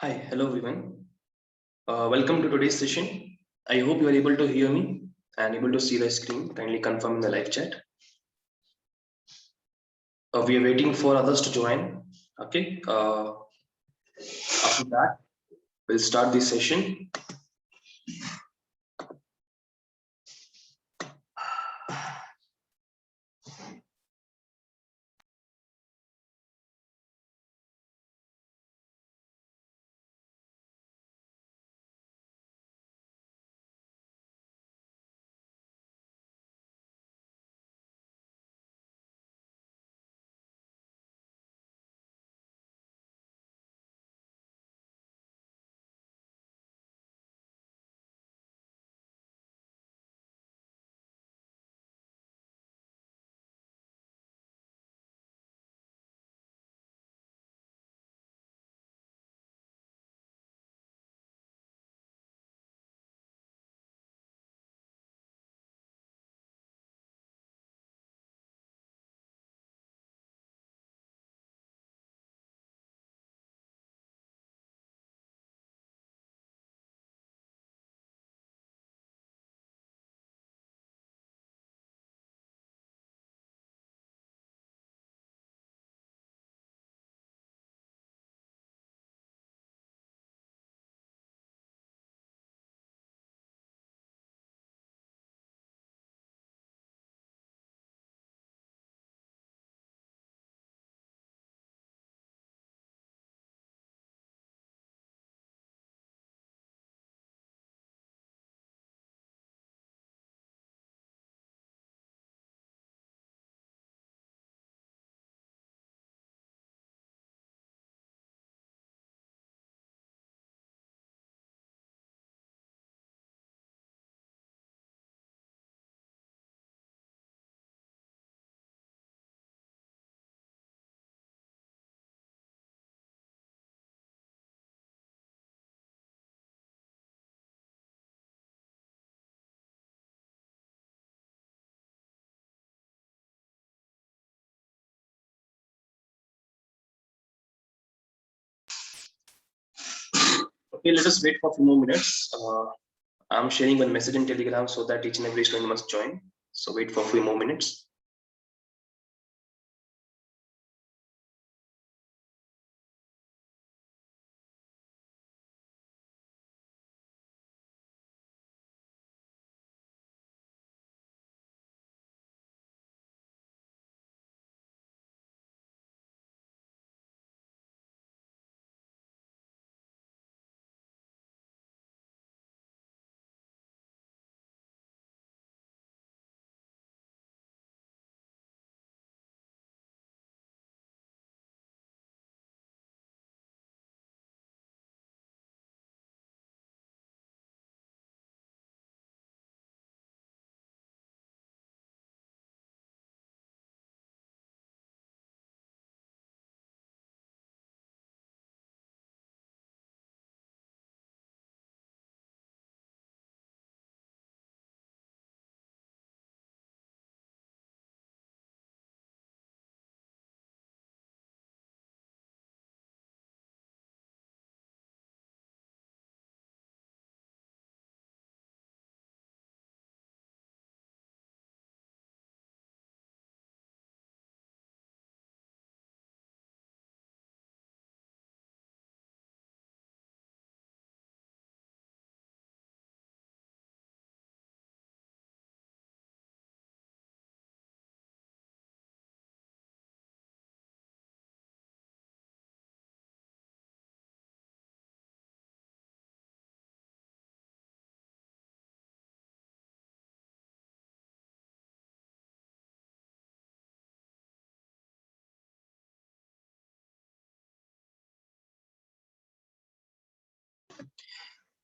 Hi, hello everyone. Welcome to today's session. I hope you are able to hear me and able to see the screen. Kindly confirm in the live chat. We are waiting for others to join. Okay. After that, we'll start the session. Okay, let us wait for a few more minutes. I'm sharing one message in Telegram so that each and every student must join. So wait for a few more minutes.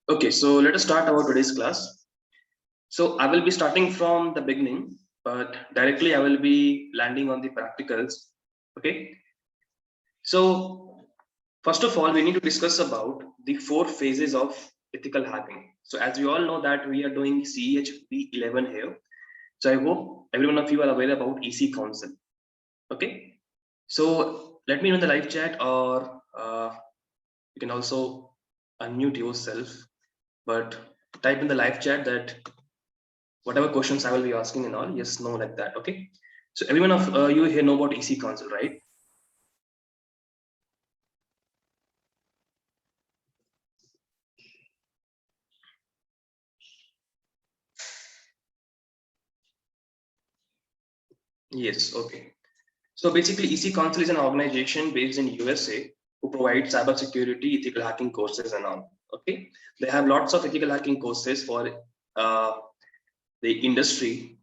Okay, so let us start our today's class. So I will be starting from the beginning, but directly I will be landing on the practicals. Okay. So first of all, we need to discuss about the 4 phases of ethical hacking. So as we all know that we are doing CEHP 11 here. So I hope every one of you are aware about EC Council. Okay. So let me know in the live chat, or you can also unmute yourself, but type in the live chat that whatever questions I will be asking and all, yes, no, like that. Okay. So everyone of you here know about EC console, right? Yes. Okay. So basically, EC Council is an organization based in USA who provides cybersecurity, ethical hacking courses and all. Okay, they have lots of ethical hacking courses for the industry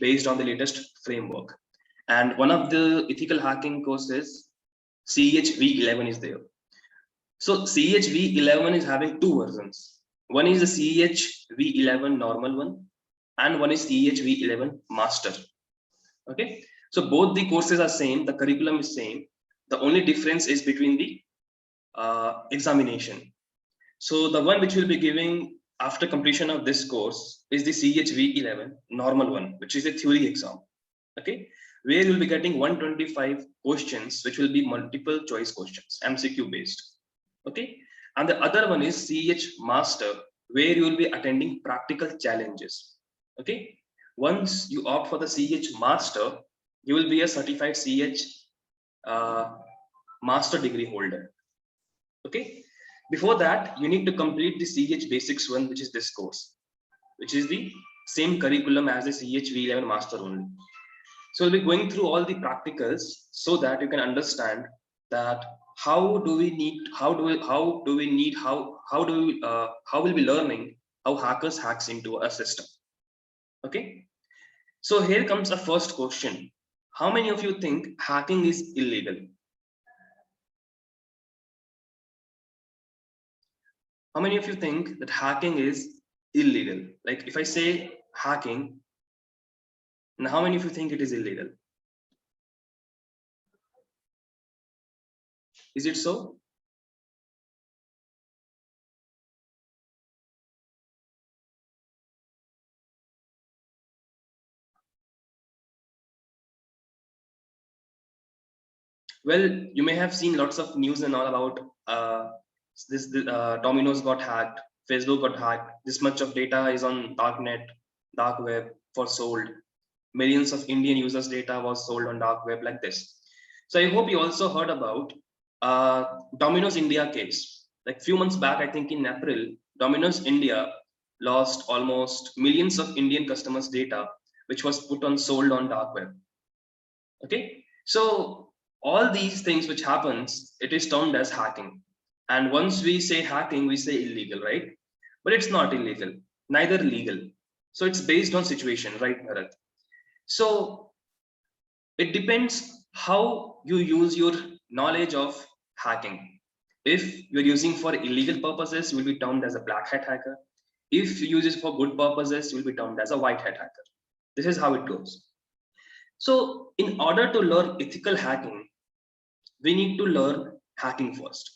based on the latest framework. And one of the ethical hacking courses, CHV11 is there. So CHV11 is having two versions. One is the CHV11 normal one, and one is CHV11 master. Okay, so both the courses are same, the curriculum is same. The only difference is between the examination. So the one which we'll be giving after completion of this course is the CHV11 normal one, which is a theory exam. Okay, where you'll be getting 125 questions, which will be multiple choice questions, MCQ based. Okay, and the other one is CH master, where you will be attending practical challenges. Okay, once you opt for the CH master, you will be a certified CH master degree holder. Okay, before that you need to complete the CH basics one, which is this course, which is the same curriculum as the CHV11 master only. So we'll be going through all the practicals so that you can understand that how do we be learning how hackers hacks into a system. Okay, so here comes the first question. How many of you think hacking is illegal? How many of you think that hacking is illegal? Like if I say hacking, and how many of you think it is illegal? Is it so? Well, you may have seen lots of news and all about this. Domino's got hacked, Facebook got hacked. This much of data is on darknet, dark web for sold. Millions of Indian users' data was sold on dark web like this. So I hope you also heard about Domino's India case. Like few months back, I think in April, Domino's India lost almost millions of Indian customers' data, which was put on sold on dark web. Okay, so all these things which happens, it is termed as hacking. And once we say hacking, we say illegal, right? But it's not illegal, neither legal. So it's based on situation, right, Bharat? So it depends how you use your knowledge of hacking. If you're using for illegal purposes, you will be termed as a black hat hacker. If you use it for good purposes, you will be termed as a white hat hacker. This is how it goes. So in order to learn ethical hacking, we need to learn hacking first.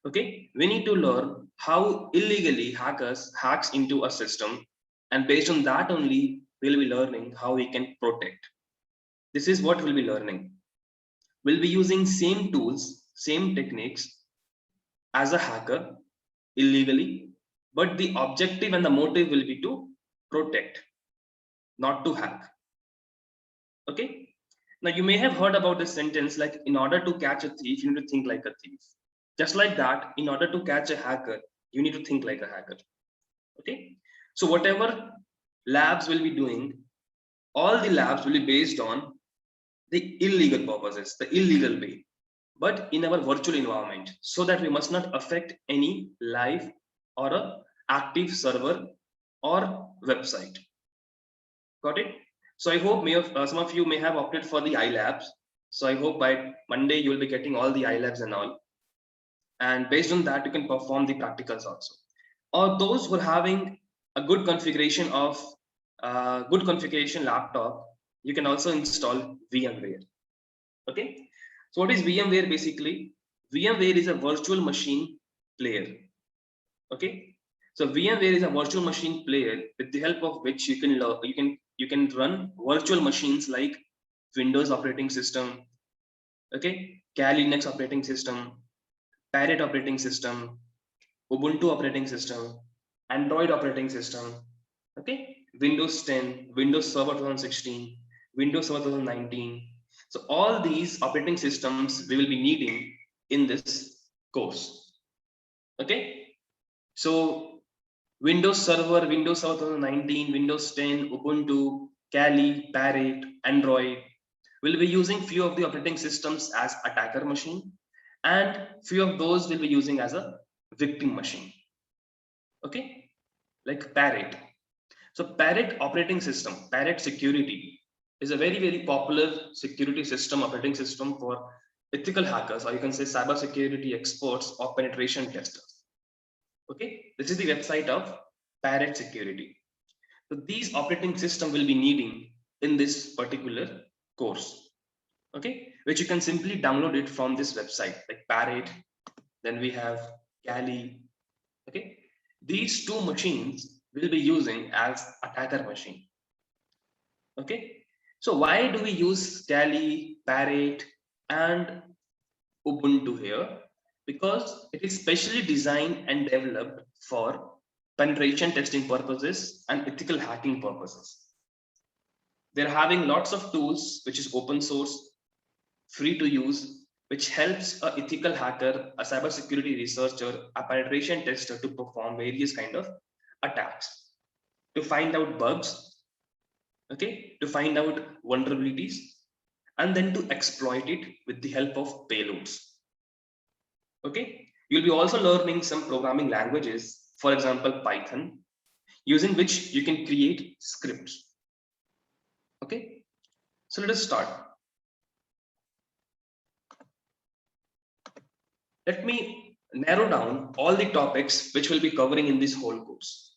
Okay, we need to learn how illegally hackers hacks into a system, and based on that only we'll be learning how we can protect. This is what we'll be learning. We'll be using same tools, same techniques as a hacker illegally, but the objective and the motive will be to protect, not to hack. Okay, now you may have heard about this sentence like, in order to catch a thief, you need to think like a thief. Just like that, in order to catch a hacker, you need to think like a hacker. Okay, so whatever labs will be doing, all the labs will be based on the illegal purposes, the illegal way, but in our virtual environment, so that we must not affect any live or a active server or website. Got it? So I hope some of you may have opted for the iLabs. So I hope by Monday you will be getting all the iLabs and all. And based on that, you can perform the practicals also. Or those who are having a good configuration of good configuration laptop, you can also install VMware. Okay. So what is VMware basically? VMware is a virtual machine player. Okay. So VMware is a virtual machine player with the help of which you can run virtual machines like Windows operating system, okay, Kali Linux operating system, Parrot operating system, Ubuntu operating system, Android operating system, okay, Windows 10, Windows Server 2016, Windows Server 2019. So all these operating systems we will be needing in this course. Okay, so Windows Server 2019, Windows 10, Ubuntu, Kali, Parrot, Android. We'll be using few of the operating systems as attacker machine, and few of those will be using as a victim machine. Okay, like Parrot. So Parrot operating system, Parrot security is a very popular security system, operating system for ethical hackers, or you can say cyber security experts or penetration testers. Okay, this is the website of Parrot security. So these operating system will be needing in this particular course. Okay, which you can simply download it from this website like Parrot. Then we have Kali. Okay, these two machines will be using as attacker machine. Okay, so why do we use Kali, Parrot, and Ubuntu here? Because it is specially designed and developed for penetration testing purposes and ethical hacking purposes. They're having lots of tools which is open source, free to use, which helps a ethical hacker, a cybersecurity researcher, a penetration tester to perform various kind of attacks, to find out bugs, okay, to find out vulnerabilities, and then to exploit it with the help of payloads. Okay, you'll be also learning some programming languages, for example, Python, using which you can create scripts. Okay, so let us start. Let me narrow down all the topics which we'll be covering in this whole course.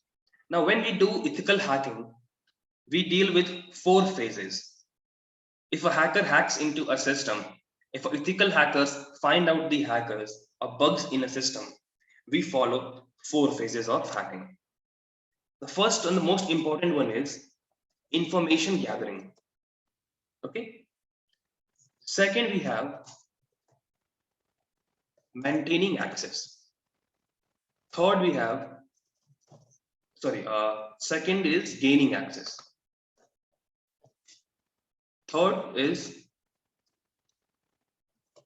Now, when we do ethical hacking, we deal with 4 phases. If a hacker hacks into a system, if ethical hackers find out the hackers or bugs in a system, we follow 4 phases of hacking. The first and the most important one is information gathering. Okay. Second, we have maintaining access. Third, we have, second is gaining access. Third is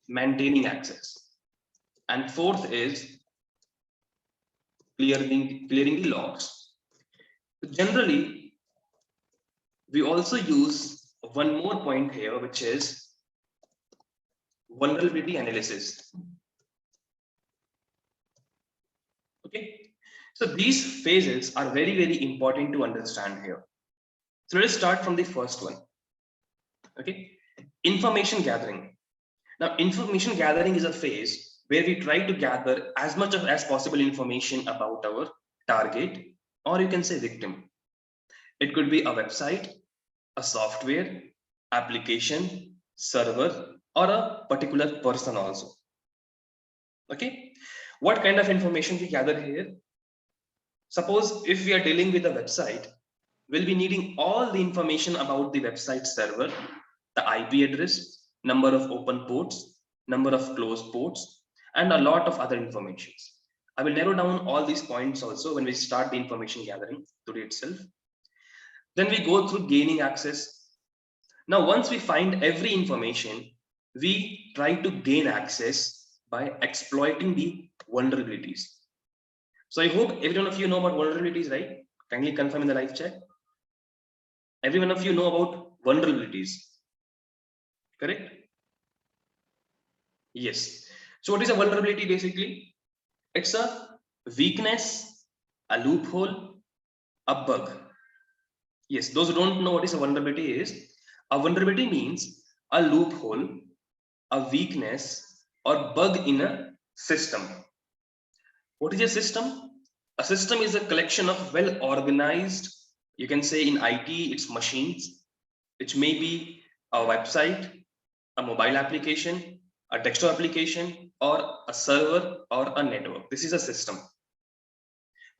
maintaining access. And fourth is clearing the logs. Generally, we also use one more point here, which is vulnerability analysis. Okay, so these phases are very important to understand here. So let's start from the first one. Okay, information gathering. Now, information gathering is a phase where we try to gather as much as possible information about our target, or you can say victim. It could be a website, a software, application, server, or a particular person also. Okay, what kind of information we gather here? Suppose if we are dealing with a website, we'll be needing all the information about the website server, the IP address, number of open ports, number of closed ports, and a lot of other informations. I will narrow down all these points also when we start the information gathering today itself. Then we go through gaining access. Now, once we find every information, we try to gain access by exploiting the vulnerabilities. So I hope every one of you know about vulnerabilities, right? Kindly confirm in the live chat. Every one of you know about vulnerabilities, correct? Yes. So what is a vulnerability basically? It's a weakness, a loophole, a bug. Yes, those who don't know what is a vulnerability is, a vulnerability means a loophole, a weakness, or bug in a system. What is a system? A system is a collection of well organized, you can say in IT, it's machines, which may be a website, a mobile application, a desktop application, or a server or a network. This is a system.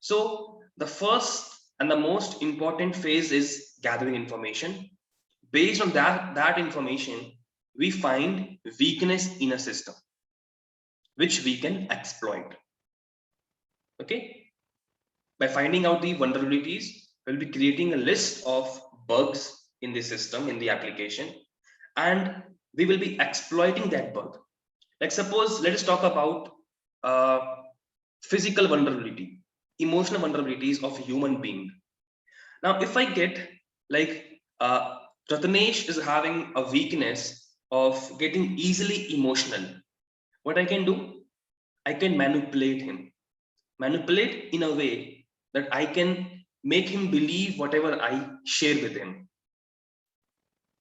So the first and the most important phase is gathering information. Based on that information, we find weakness in a system, which we can exploit. Okay. By finding out the vulnerabilities, we'll be creating a list of bugs in the system, in the application, and we will be exploiting that bug. Like suppose, let us talk about uh, physical vulnerability, emotional vulnerabilities of human being. Now, if I get like Ratnesh is having a weakness of getting easily emotional, what I can do, I can manipulate in a way that I can make him believe whatever I share with him.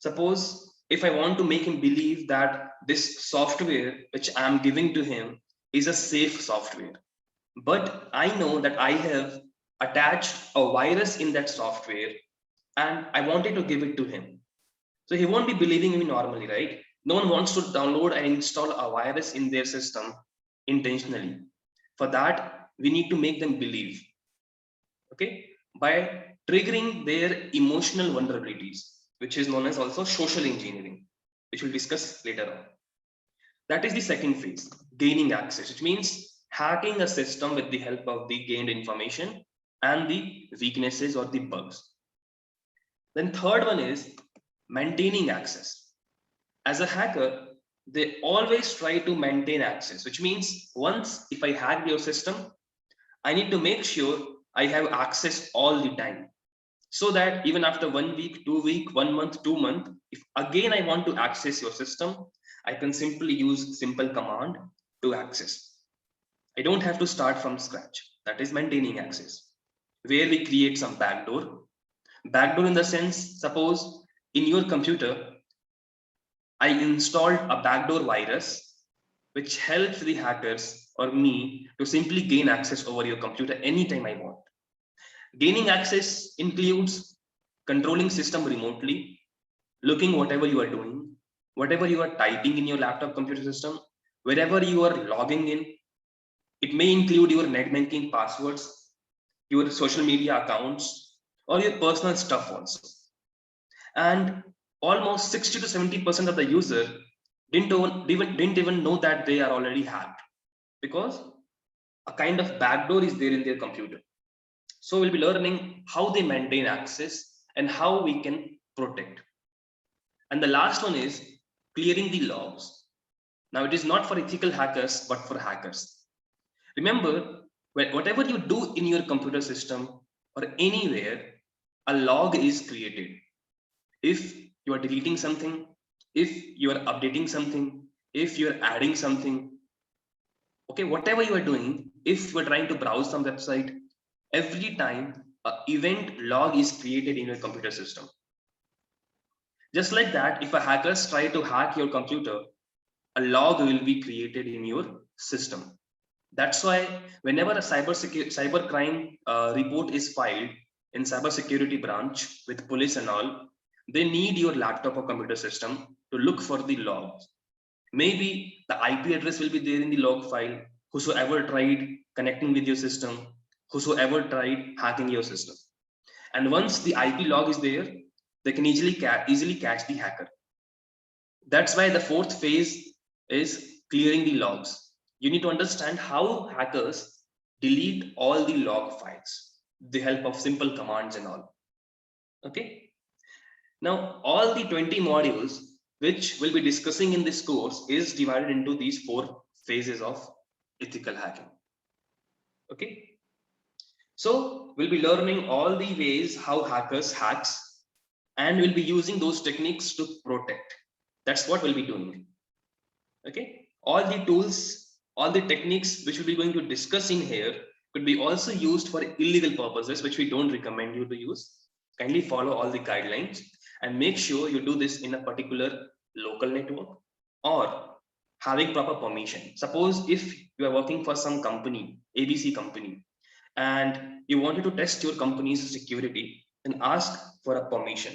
Suppose if I want to make him believe that this software which I'm giving to him is a safe software, but I know that I have attached a virus in that software and I wanted to give it to him. So he won't be believing me normally, right? No one wants to download and install a virus in their system intentionally. For that, we need to make them believe, okay, by triggering their emotional vulnerabilities, which is known as also social engineering, which we'll discuss later on. That is the second phase, gaining access, which means hacking a system with the help of the gained information and the weaknesses or the bugs. Then third one is maintaining access. As a hacker, they always try to maintain access, which means once if I hack your system, I need to make sure I have access all the time. So that even after 1 week, 2 week, 1 month, 2 month, if again I want to access your system, I can simply use simple command to access. I don't have to start from scratch. That is maintaining access, where we create some backdoor. Backdoor in the sense, suppose in your computer, I installed a backdoor virus which helps the hackers or me to simply gain access over your computer anytime I want. Gaining access includes controlling system remotely, looking whatever you are doing, whatever you are typing in your laptop computer system, wherever you are logging in. It may include your net banking passwords, your social media accounts, or your personal stuff also. And almost 60 to 70% of the user didn't even know that they are already hacked, because a kind of backdoor is there in their computer. So we'll be learning how they maintain access and how we can protect. And the last one is clearing the logs. Now it is not for ethical hackers, but for hackers. Remember, whatever you do in your computer system or anywhere, a log is created. If you are deleting something, if you are updating something, if you are adding something, okay, whatever you are doing, if you are trying to browse some website, every time an event log is created in your computer system. Just like that, if a hackers try to hack your computer, a log will be created in your system. That's why whenever a cyber crime report is filed in cybersecurity branch with police and all, they need your laptop or computer system to look for the logs. Maybe the IP address will be there in the log file. Whosoever tried connecting with your system, whosoever tried hacking your system. And once the IP log is there, they can easily catch the hacker. That's why the fourth phase is clearing the logs. You need to understand how hackers delete all the log files with the help of simple commands and all. Okay. Now, all the 20 modules which we'll be discussing in this course is divided into these 4 phases of ethical hacking. Okay. So we'll be learning all the ways how hackers hacks, and we'll be using those techniques to protect. That's what we'll be doing. Okay. All the tools, all the techniques which we'll be going to discuss in here could be also used for illegal purposes, which we don't recommend you to use. Kindly follow all the guidelines and make sure you do this in a particular local network or having proper permission. Suppose if you are working for some company, ABC company, and you wanted to test your company's security, then ask for a permission.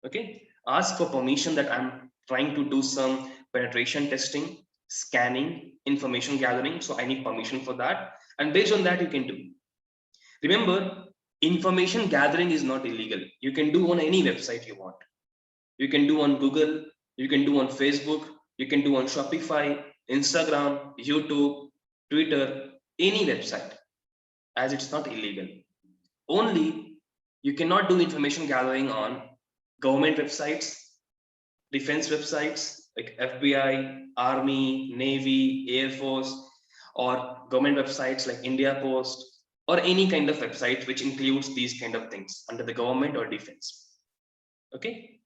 Okay, ask for permission that I'm trying to do some penetration testing, scanning, information gathering, so I need permission for that, and based on that you can do. Remember, information gathering is not illegal. You can do on any website you want. You can do on Google, you can do on Facebook, you can do on Shopify, Instagram, YouTube, Twitter, any website. as it's not illegal. Only you cannot do information gathering on government websites, defense websites like FBI, Army, Navy, Air Force, or government websites like India Post, or any kind of website which includes these kind of things under the government or defense. Okay,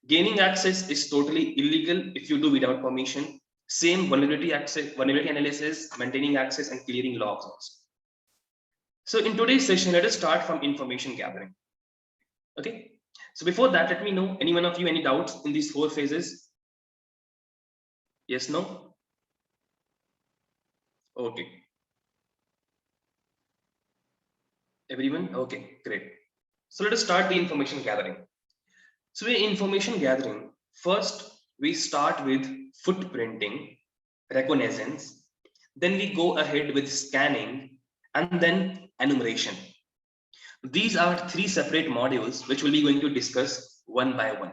gaining access is totally illegal if you do without permission. Same vulnerability access, vulnerability analysis, maintaining access, and clearing logs also. So in today's session, let us start from information gathering. Okay, so before that, let me know, any one of you, any doubts in these 4 phases? Yes, no? Okay. Everyone? Okay, great. So let us start the information gathering. So in information gathering, first we start with footprinting, reconnaissance, then we go ahead with scanning, and then enumeration. These are 3 separate modules which we'll be going to discuss one by one.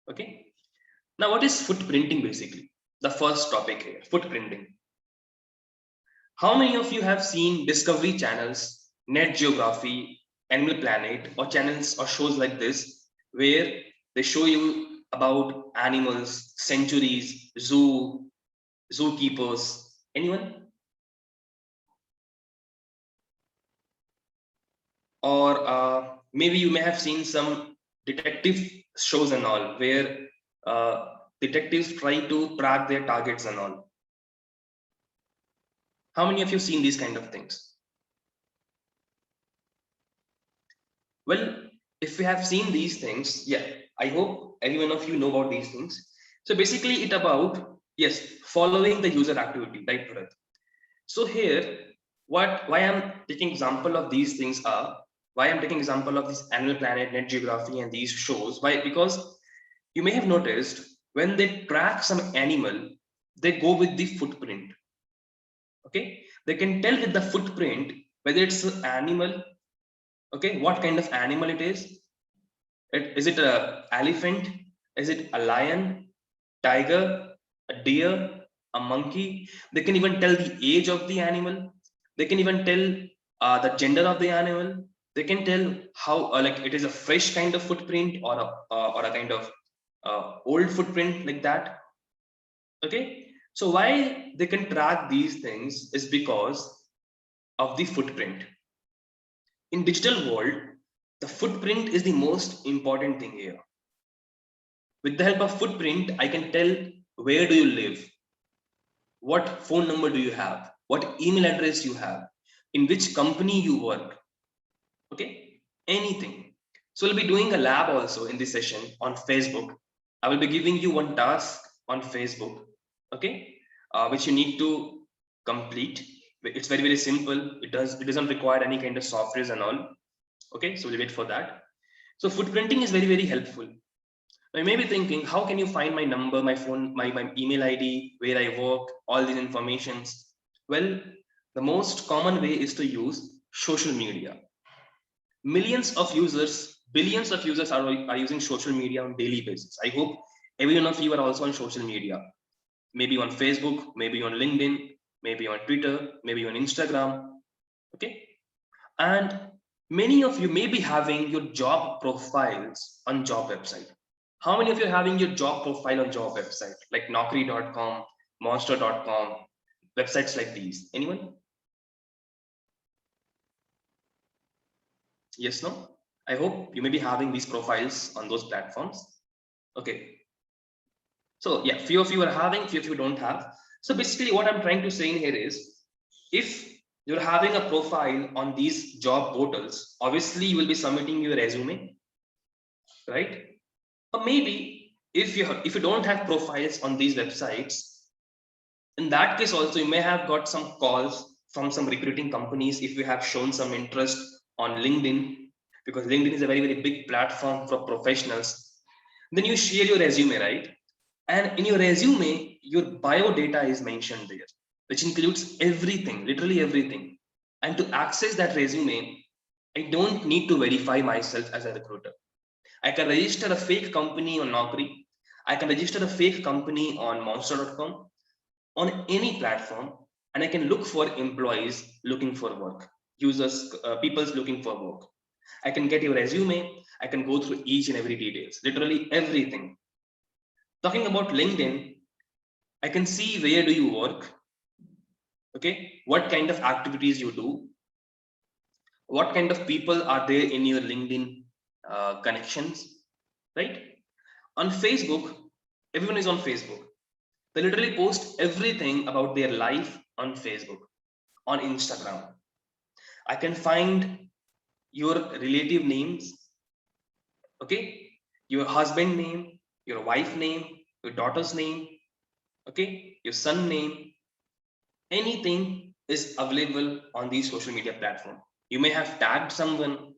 Okay. Now, what is footprinting basically? The first topic here, footprinting. How many of you have seen Discovery channels, Net Geography, Animal Planet, or channels or shows like this, where they show you about animals, sanctuaries, zookeepers? Anyone? Or maybe you may have seen some detective shows and all, where detectives try to track their targets and all. How many of you seen these kind of things? Well, if you have seen these things, yeah, I hope every one of you know about these things. So basically it about, yes, following the user activity, right, Bharat? So here, why I'm taking example of these things are, why I'm taking example of this Animal Planet, Net Geography, and these shows, why? Because you may have noticed when they track some animal, they go with the footprint. Okay, they can tell with the footprint whether it's an animal, okay, what kind of animal it is. Is it a elephant? Is it a lion, tiger, a deer, a monkey? They can even tell the age of the animal. They can even tell the gender of the animal. They can tell how like it is a fresh kind of footprint or a kind of old footprint like that. Okay, so why they can track these things is because of the footprint. In digital world, the footprint is the most important thing here. With the help of footprint, I can tell where do you live, what phone number do you have, what email address you have, in which company you work. Okay, anything. So we'll be doing a lab also in this session on Facebook. I will be giving you one task on Facebook, okay, which you need to complete. It's very simple. It doesn't require any kind of softwares and all. Okay, so we'll wait for that. So footprinting is very helpful. I may be thinking, how can you find my number, my phone, my email ID, where I work, all these informations? Well, the most common way is to use social media. Millions of users, billions of users are using social media on daily basis. I hope every one of you are also on social media, maybe on Facebook, maybe on LinkedIn, maybe on Twitter, maybe on Instagram. Okay, and many of you may be having your job profiles on job website. How many of you are having your job profile on job website like Naukri.com, Monster.com, websites like these? Anyone? Yes, no? I hope you may be having these profiles on those platforms. Okay. So yeah, few of you are having, few of you don't have. So basically what I'm trying to say in here is, if you're having a profile on these job portals, obviously you will be submitting your resume, right? Or maybe if you don't have profiles on these websites, in that case also you may have got some calls from some recruiting companies if you have shown some interest on LinkedIn, because LinkedIn is a very big platform for professionals. Then you share your resume, right? And in your resume, your bio data is mentioned there, which includes everything, literally everything. And to access that resume, I don't need to verify myself as a recruiter. I can register a fake company on Naukri. I can register a fake company on Monster.com, on any platform, and I can look for employees looking for work. users, people's looking for work. I can get your resume. I can go through each and every details, literally everything. Talking about LinkedIn, I can see where do you work, okay, what kind of activities you do, what kind of people are there in your LinkedIn connections, right? On Facebook, everyone is on Facebook. They literally post everything about their life on Facebook, on Instagram. I can find your relative names, okay, your husband name, your wife name, your daughter's name, okay, your son name, anything is available on the social media platform. You may have tagged someone,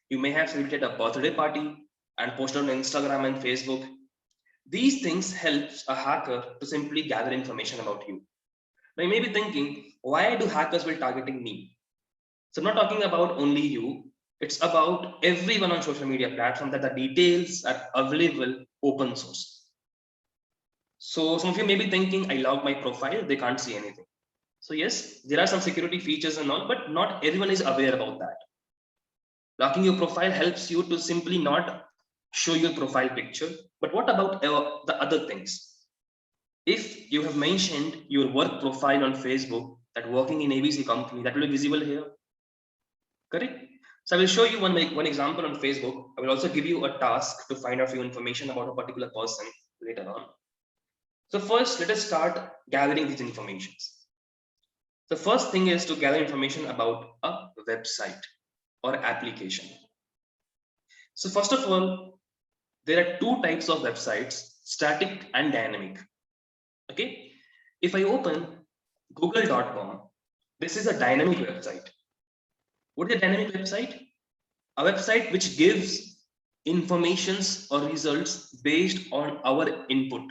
you may have celebrated a birthday party and posted on Instagram and Facebook. These things helps a hacker to simply gather information about you. Now you may be thinking, why do hackers will targeting me? So I'm not talking about only you. It's about everyone on social media platform that the details are available open source. So some of you may be thinking, I log my profile, they can't see anything. So yes, there are some security features and all, but not everyone is aware about that. Locking your profile helps you to simply not show your profile picture. But what about the other things? If you have mentioned your work profile on Facebook, that working in ABC company, that will be visible here, correct? So I will show you one example on Facebook. I will also give you a task to find out few information about a particular person later on. So first, let us start gathering these informations. The first thing is to gather information about a website or application. So first of all, there are two types of websites, static and dynamic. Okay, if I open google.com, this is a dynamic website. What is a dynamic website? A website which gives informations or results based on our input.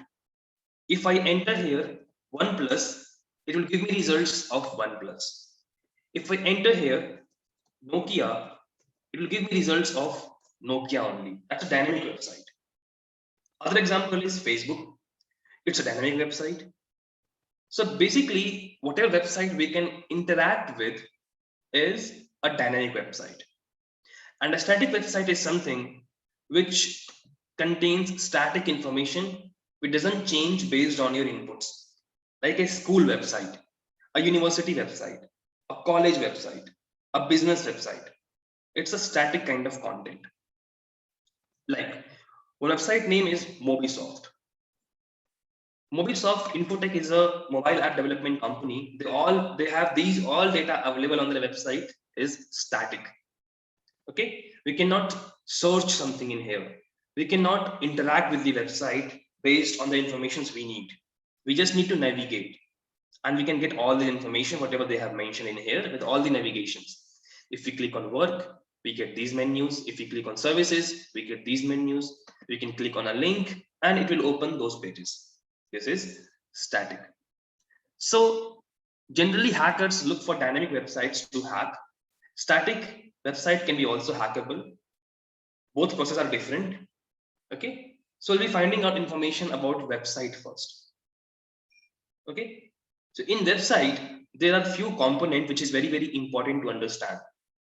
If I enter here OnePlus, it will give me results of OnePlus. If I enter here Nokia, it will give me results of Nokia only. That's a dynamic website. Other example is Facebook. It's a dynamic website. So basically, whatever website we can interact with is a dynamic website. And a static website is something which contains static information which doesn't change based on your inputs. Like a school website, a university website, a college website, a business website. It's a static kind of content. Like one website name is Mobisoft. Mobisoft Infotech is a mobile app development company. They have these all data available on their website is static. Okay, we cannot search something in here. We cannot interact with the website based on the informations we need. We just need to navigate, and we can get all the information whatever they have mentioned in here with all the navigations. If we click on work, we get these menus. If we click on services, we get these menus. We can click on a link and it will open those pages. This is static. So generally hackers look for dynamic websites to hack. Static website can be also hackable. Both processes are different. Okay, so we'll be finding out information about website first. Okay, so in website there are few components which is very important to understand.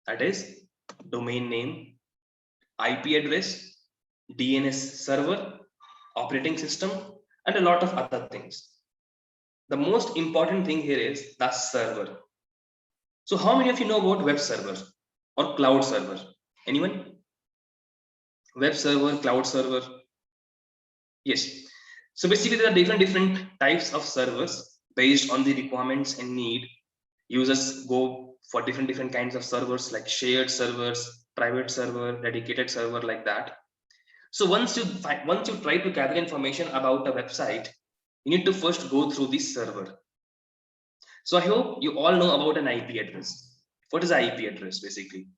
That is domain name, IP address, DNS server, operating system, and a lot of other things. The most important thing here is the server. So how many of you know about web server or cloud server? Anyone? Web server, cloud server? Yes. So basically there are different types of servers based on the requirements and need. Users go for different kinds of servers like shared servers, private server, dedicated server, like that. So once you try to gather information about a website, you need to first go through this server. So I hope you all know about an IP address. What is an IP address basically?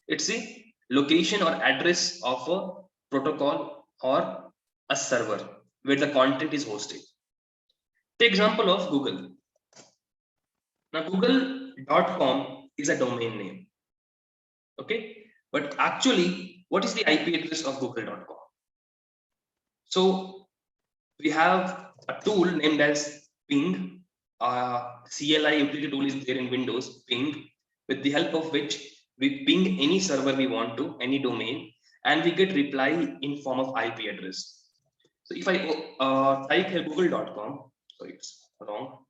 It's the location or address of a protocol or a server where the content is hosted. Take example of Google. Now google.com is a domain name. Okay, but actually what is the IP address of google.com? So we have a tool named as Ping. CLI utility tool is there in Windows, Ping. with the help of which we ping any server we want to, any domain, and we get reply in form of IP address. So if I type here google.com, sorry, it's wrong.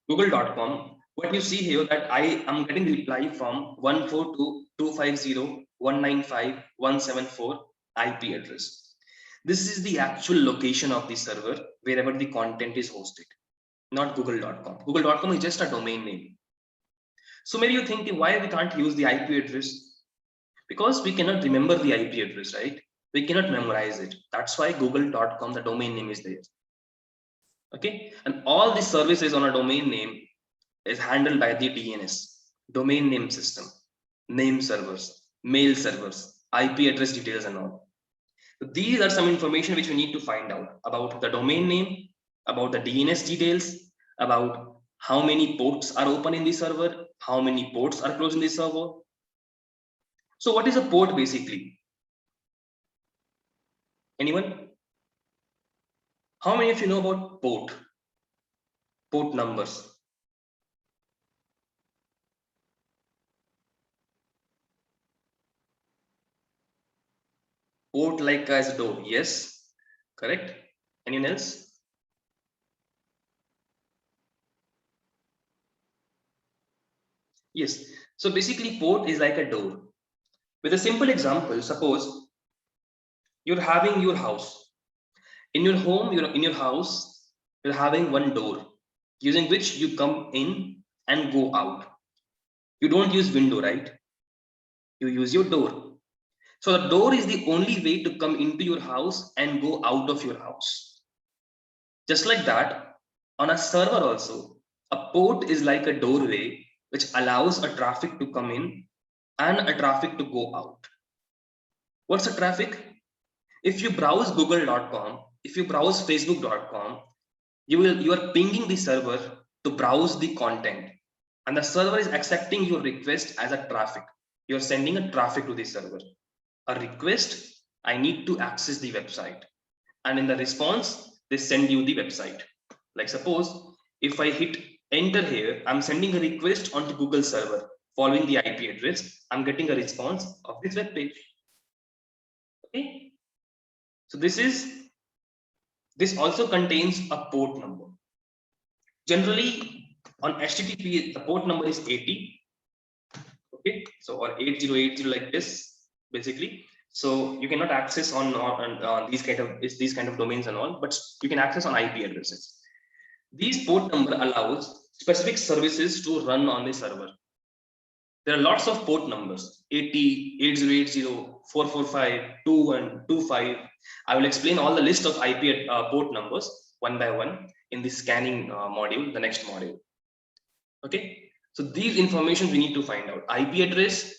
Google.com, what you see here that I am getting reply from 142.250.195.174 IP address. This is the actual location of the server wherever the content is hosted, not google.com. Google.com is just a domain name. So maybe you think why we can't use the IP address? Because we cannot remember the IP address, right? We cannot memorize it. That's why google.com, the domain name is there. Okay, and all the services on a domain name is handled by the DNS, domain name system, name servers, mail servers, IP address details and all. So these are some information which we need to find out about the domain name, about the DNS details, about how many ports are open in the server, how many ports are closed in the server. So what is a port basically? Anyone? How many of you know about port? Port numbers. Port like as door. Yes, correct. Anyone else? Yes. So basically, port is like a door. With a simple example, suppose you're having your house. In your home, you're in your house, you're having one door using which you come in and go out. You don't use window, right? You use your door. So the door is the only way to come into your house and go out of your house. Just like that, on a server also, a port is like a doorway which allows a traffic to come in and a traffic to go out. What's a traffic? If you browse google.com, if you browse facebook.com, you are pinging the server to browse the content, and the server is accepting your request as a traffic. You're sending a traffic to the server. A request, I need to access the website, and in the response they send you the website. Like suppose if I hit enter here, I'm sending a request onto Google server following the IP address. I'm getting a response of this web page. Okay, so this also contains a port number. Generally on HTTP, the port number is 80. Okay, so or 8080 like this basically. So you cannot access on these kind of domains and all, but you can access on IP addresses. These port number allows specific services to run on the server. There are lots of port numbers: 80, 8080, 445, 2125. I will explain all the list of IP port numbers one by one in the scanning module, the next module. Okay, so these information we need to find out: IP address,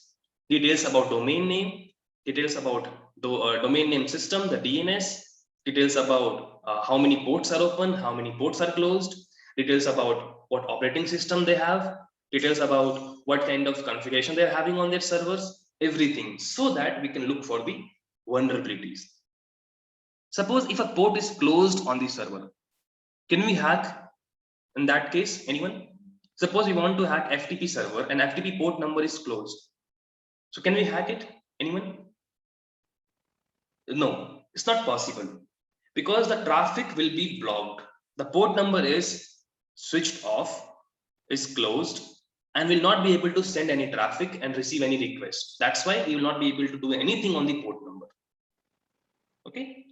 details about domain name, details about the domain name system, the DNS, details about how many ports are open, how many ports are closed, details about what operating system they have, details about what kind of configuration they're having on their servers, everything, so that we can look for the vulnerabilities. Suppose if a port is closed on the server, can we hack in that case? Anyone? Suppose we want to hack FTP server and FTP port number is closed. So can we hack it? Anyone? No, it's not possible because the traffic will be blocked. The port number is switched off, is closed, and will not be able to send any traffic and receive any requests. That's why we will not be able to do anything on the port number. Okay.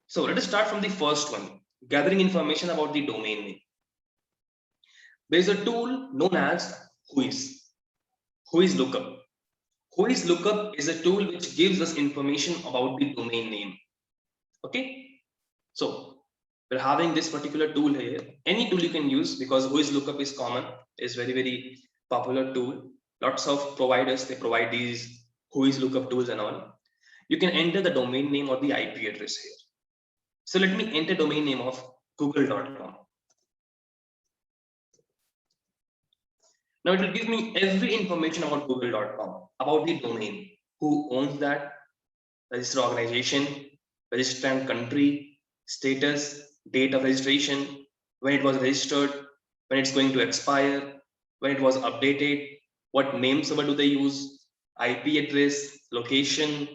So let us start from the first one, gathering information about the domain name. There is a tool known as Whois. Whois lookup. Whois lookup is a tool which gives us information about the domain name. Okay, so we're having this particular tool here. Any tool you can use because Whois lookup is common, is very popular tool. Lots of providers, they provide these Whois lookup tools and all. You can enter the domain name or the IP address here. So let me enter domain name of google.com. Now it will give me every information about google.com, about the domain, who owns that, registered organization, registrant country, status, date of registration, when it was registered, when it's going to expire, when it was updated, what name server do they use, IP address, location,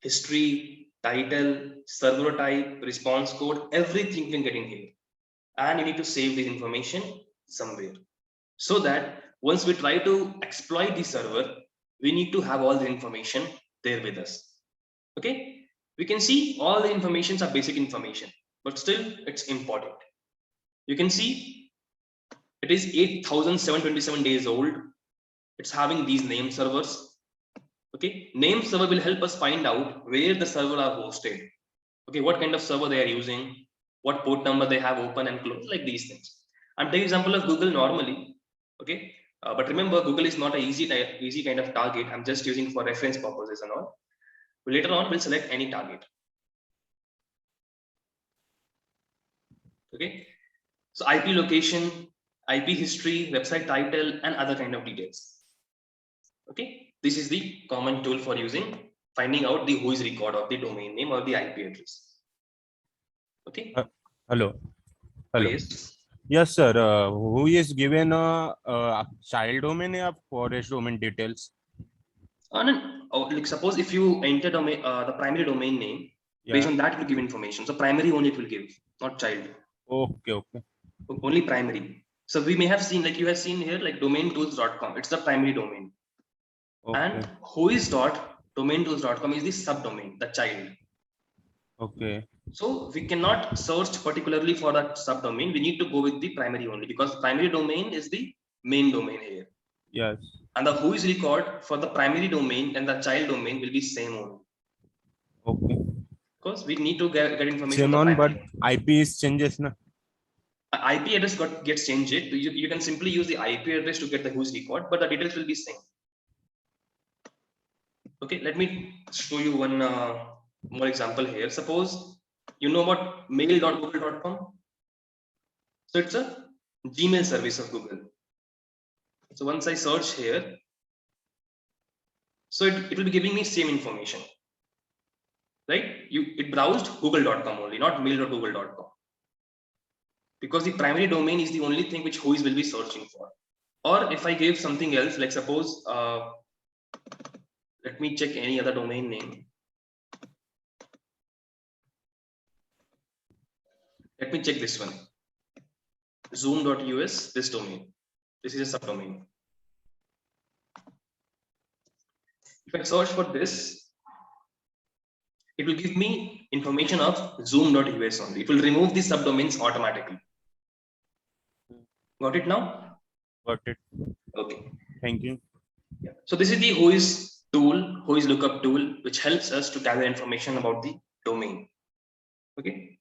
history, title, server type, response code, everything you can get in here. And you need to save this information somewhere, so that once we try to exploit the server, we need to have all the information there with us. Okay, we can see all the informations are basic information, but still it's important. You can see it is 8,727 days old. It's having these name servers. Okay, name server will help us find out where the server are hosted. Okay, what kind of server they are using, what port number they have open and closed, like these things. I'm taking example of Google normally. Okay, but remember, Google is not an easy kind of target. I'm just using for reference purposes and all. Later on, we'll select any target. Okay, so IP location, IP history, website title, and other kind of details. Okay, this is the common tool for using finding out the who is record of the domain name or the IP address. Okay. Hello. Oh, yes. Yes, sir. Who is given a child domain or forest domain details? No, like suppose if you enter domain, the primary domain name, based on that it will give information. So primary only it will give, not child. Okay. Only primary. So we may have seen, like you have seen here, like domaintools.com. It's the primary domain. Okay. And whois.domaintools.com is the subdomain, the child. Okay. So we cannot search particularly for that subdomain. We need to go with the primary only, because primary domain is the main domain here. Yes. And the who is record for the primary domain and the child domain will be same only. Okay. Because we need to get information. Same on, but IP is changes, na? IP address gets changed. You can simply use the IP address to get the who's record, but the details will be same. Okay, let me show you one more example here. Suppose you know about mail.google.com. So it's a Gmail service of Google. So once I search here, so it will be giving me same information, right? It browsed google.com only, not mail.google.com, because the primary domain is the only thing which whois will be searching for. Or if I give something else, like suppose let me check any other domain name. Let me check this one, zoom.us, this domain. This is a subdomain. If I search for this, it will give me information of zoom.us only. It will remove the subdomains automatically. Got it now? Got it. Okay. Thank you. Yeah. So this is the whois tool, whois lookup tool, which helps us to gather information about the domain. Okay.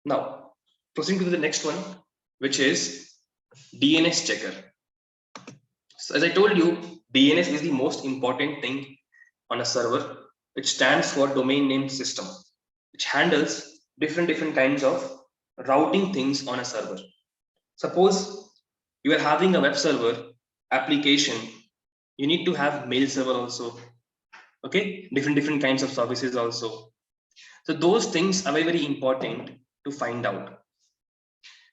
Now, proceeding to the next one, which is DNS checker. So as I told you, DNS is the most important thing on a server, which stands for domain name system, which handles different kinds of routing things on a server. Suppose you are having a web server application, you need to have mail server also. Okay, different kinds of services also. So those things are very important to find out.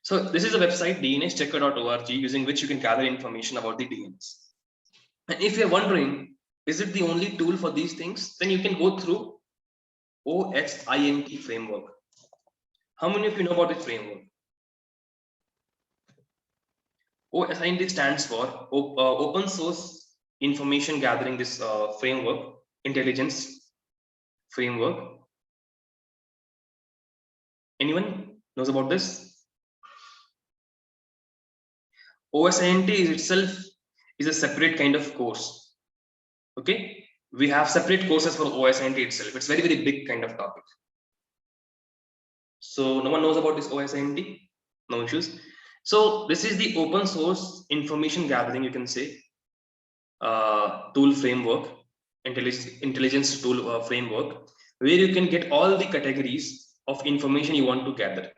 So this is a website, dnschecker.org, using which you can gather information about the DNS. And if you're wondering, is it the only tool for these things? Then you can go through OSINT framework. How many of you know about this framework? OSINT stands for Open Source Information Gathering, this framework, intelligence framework. Anyone knows about this? OSINT is itself is a separate kind of course. Okay, we have separate courses for OSINT itself. It's very big kind of topic. So no one knows about this OSINT? No issues. So this is the open source information gathering, you can say, tool framework, intelligence tool framework, where you can get all the categories of information you want to gather.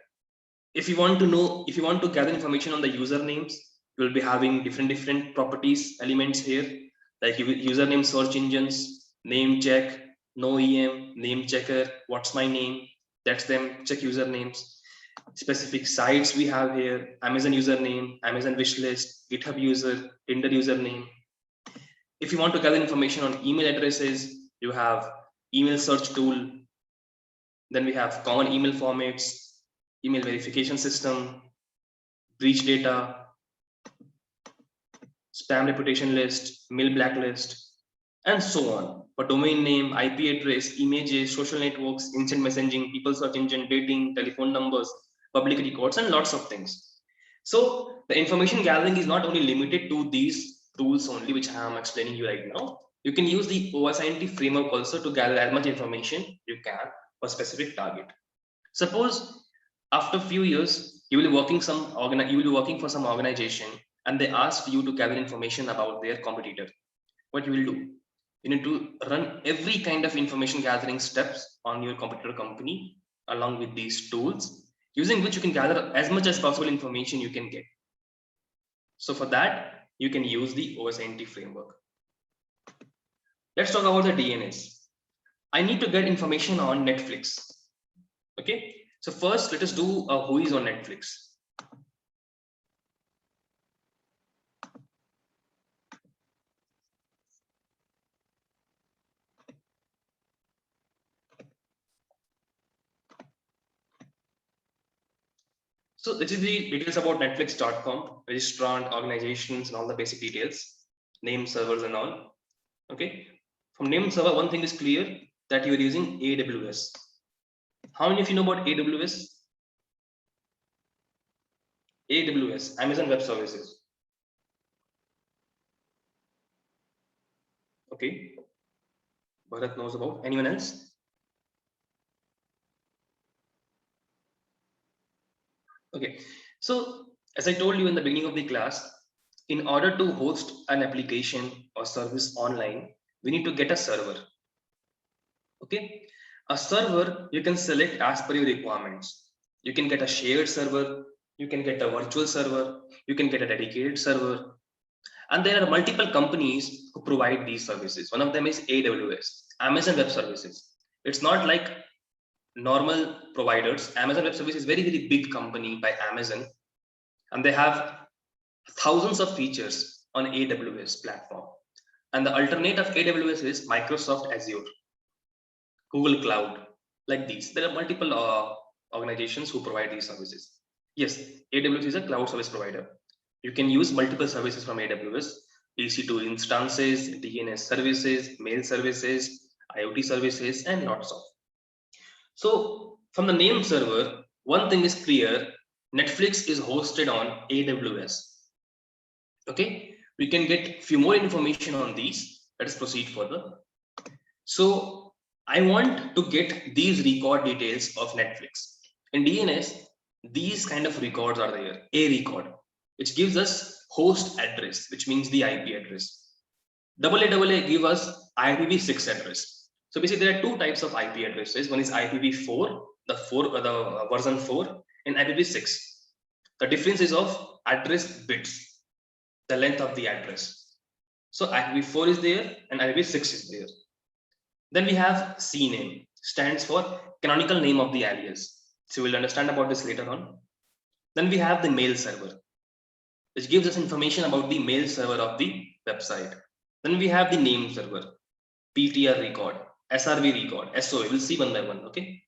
If you want to gather information on the usernames, you will be having different properties elements here, like username search engines, name check, no EM, name checker, what's my name, that's them, check usernames. specific sites we have here, Amazon username, Amazon wishlist, GitHub user, Tinder username. If you want to gather information on email addresses, you have email search tool. Then we have common email formats, email verification system, breach data, spam reputation list, mail blacklist, and so on. For domain name, IP address, images, social networks, instant messaging, people search engine, dating, telephone numbers, public records, and lots of things. So the information gathering is not only limited to these tools only, which I am explaining you right now. You can use the OSINT framework also to gather as much information you can for specific target. Suppose after a few years, you will be working for some organization, and they ask you to gather information about their competitor. What you will do? You need to run every kind of information gathering steps on your competitor company along with these tools, using which you can gather as much as possible information you can get. So for that, you can use the OSINT framework. Let's talk about the DNS. I need to get information on Netflix. Okay, so first let us do a who is on Netflix. So this is the details about Netflix.com, registrant, organizations, and all the basic details, name, servers, and all. Okay, from name server, one thing is clear that you are using AWS. How many of you know about AWS? AWS, Amazon Web Services. Okay, Bharat knows about. Anyone else? Okay, so as I told you in the beginning of the class, in order to host an application or service online, we need to get a server. Okay, a server you can select as per your requirements. You can get a shared server, you can get a virtual server, you can get a dedicated server, and there are multiple companies who provide these services. One of them is AWS, Amazon Web Services. It's not like normal providers. Amazon Web Services is very, very big company by Amazon, and they have thousands of features on AWS platform. And the alternate of AWS is Microsoft Azure, Google Cloud, like these. There are multiple organizations who provide these services. Yes, AWS is a cloud service provider. You can use multiple services from AWS, EC2 instances, DNS services, mail services, IoT services, and lots of. So from the name server, one thing is clear, Netflix is hosted on AWS. Okay, we can get few more information on these. Let us proceed further. So I want to get these record details of Netflix. In DNS, these kind of records are there. A record, which gives us host address, which means the IP address. AA give us IPv6 address. So basically there are two types of IP addresses. One is IPv4, the version 4, and IPv6. The difference is of address bits, the length of the address. So IPv4 is there and IPv6 is there. Then we have CNAME, stands for canonical name of the alias. So we'll understand about this later on. Then we have the mail server, which gives us information about the mail server of the website. Then we have the name server, PTR record, SRV record, SOA. We'll see one by one. Okay.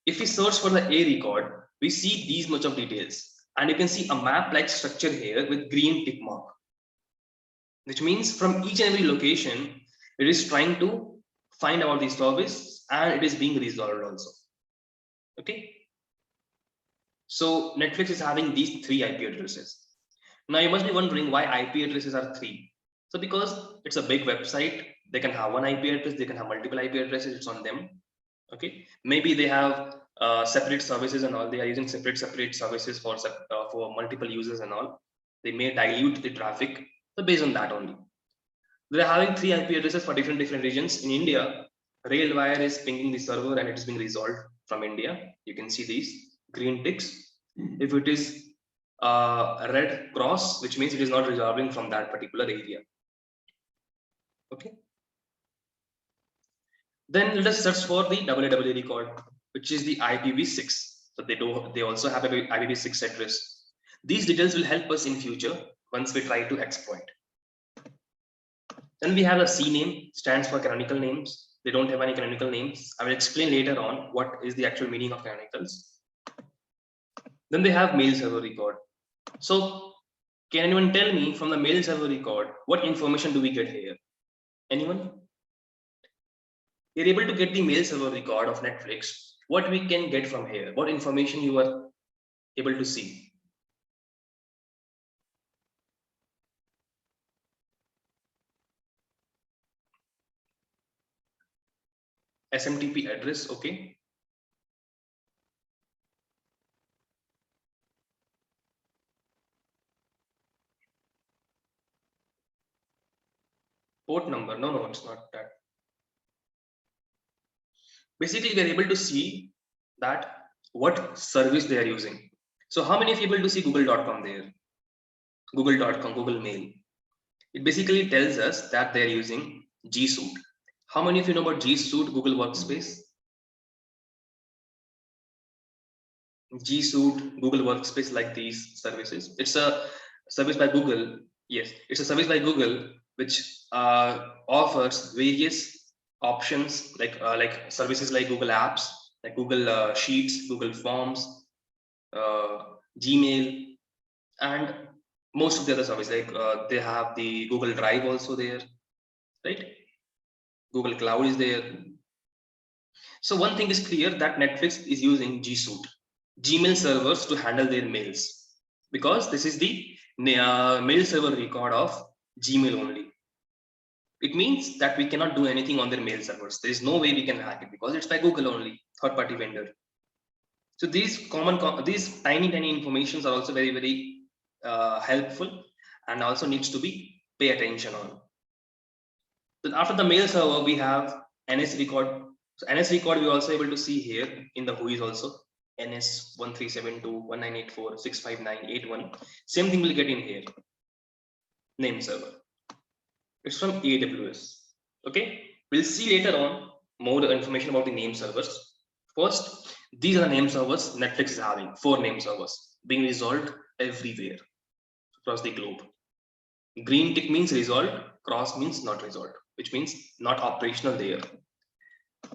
If we search for the A record, we see these much of details. And you can see a map-like structure here with green tick mark, which means from each and every location, it is trying to find out the service and it is being resolved also. Okay. So Netflix is having these 3 IP addresses. Now you must be wondering why IP addresses are 3. So because it's a big website, they can have one IP address, they can have multiple IP addresses, it's on them. Okay. Maybe they have separate services and all. They are using separate services for multiple users and all. They may dilute the traffic. So based on that only. They're having 3 IP addresses for different regions. In India, Railwire is pinging the server and it is being resolved from India. You can see these green ticks. If it is a red cross, which means it is not resolving from that particular area. Okay. Then let us search for the AA record, which is the IPv6. but they also have a IPv6 address. These details will help us in future once we try to exploit. Then we have a CNAME, stands for canonical names. They don't have any canonical names. I will explain later on what is the actual meaning of canonicals. Then they have mail server record. So can anyone tell me from the mail server record, what information do we get here? Anyone? You're able to get the mail server record of Netflix. What we can get from here? What information you are able to see? SMTP address, okay. Port number, no, it's not that. Basically, we are able to see that what service they are using. So how many of you able to see google.com there? Google.com, Google Mail. It basically tells us that they're using G Suite. How many of you know about G Suite, Google Workspace? G Suite, Google Workspace, like these services. It's a service by Google. Yes, it's a service by Google which offers various options like services like Google Apps, like Google Sheets, Google Forms, Gmail, and most of the other services. Like they have the Google Drive also there, right? Google Cloud is there. So one thing is clear that Netflix is using G Suite, Gmail servers to handle their mails, because this is the mail server record of Gmail only. It means that we cannot do anything on their mail servers. There is no way we can hack it because it's by Google only, third-party vendor. So these these tiny informations are also very helpful and also needs to be pay attention on. Then after the mail server, we have NS record. So NS record we are also able to see here in the WHOIS also. NS 1372.1984.659.81. Same thing we'll get in here. Name server. It's from AWS. Okay, we'll see later on more information about the name servers. First, these are the name servers Netflix is having. 4 name servers being resolved everywhere across the globe. Green tick means resolved, cross means not resolved, which means not operational there.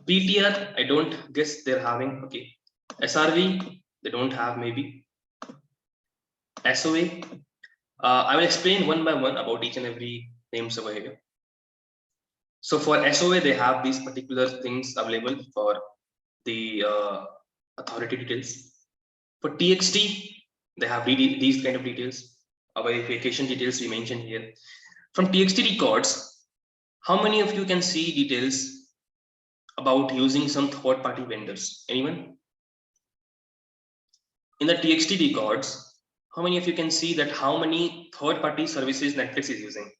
PTR, I don't guess they're having. Okay. SRV, they don't have maybe. SOA, I will explain one by one about each and every name server here. So for SOA, they have these particular things available for the authority details. For TXT, they have these kind of details, verification details we mentioned here. From TXT records, how many of you can see details about using some third-party vendors? Anyone? In the TXT records, how many of you can see that how many third-party services Netflix is using?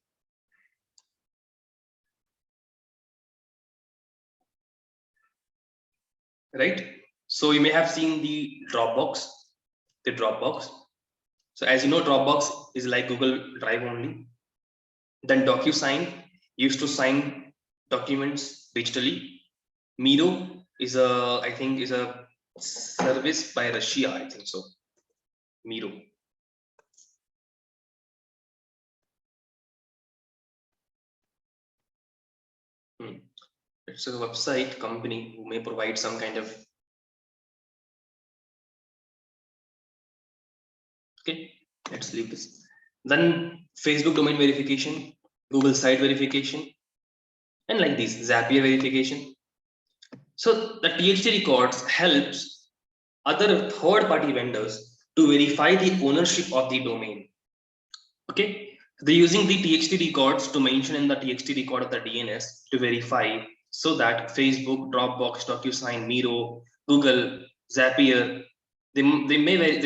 Right? So you may have seen the Dropbox. So as you know, Dropbox is like Google Drive only. Then DocuSign used to sign documents digitally. Miro is I think is a service by Russia, I think so. Miro. It's a website company who may provide some kind of. Okay, let's leave this. Then Facebook domain verification, Google site verification, and like this Zapier verification. So the TXT records helps other third-party vendors to verify the ownership of the domain. Okay, they're using the TXT records to mention in the TXT record of the DNS to verify, so that Facebook, Dropbox, DocuSign, Miro, Google, Zapier, they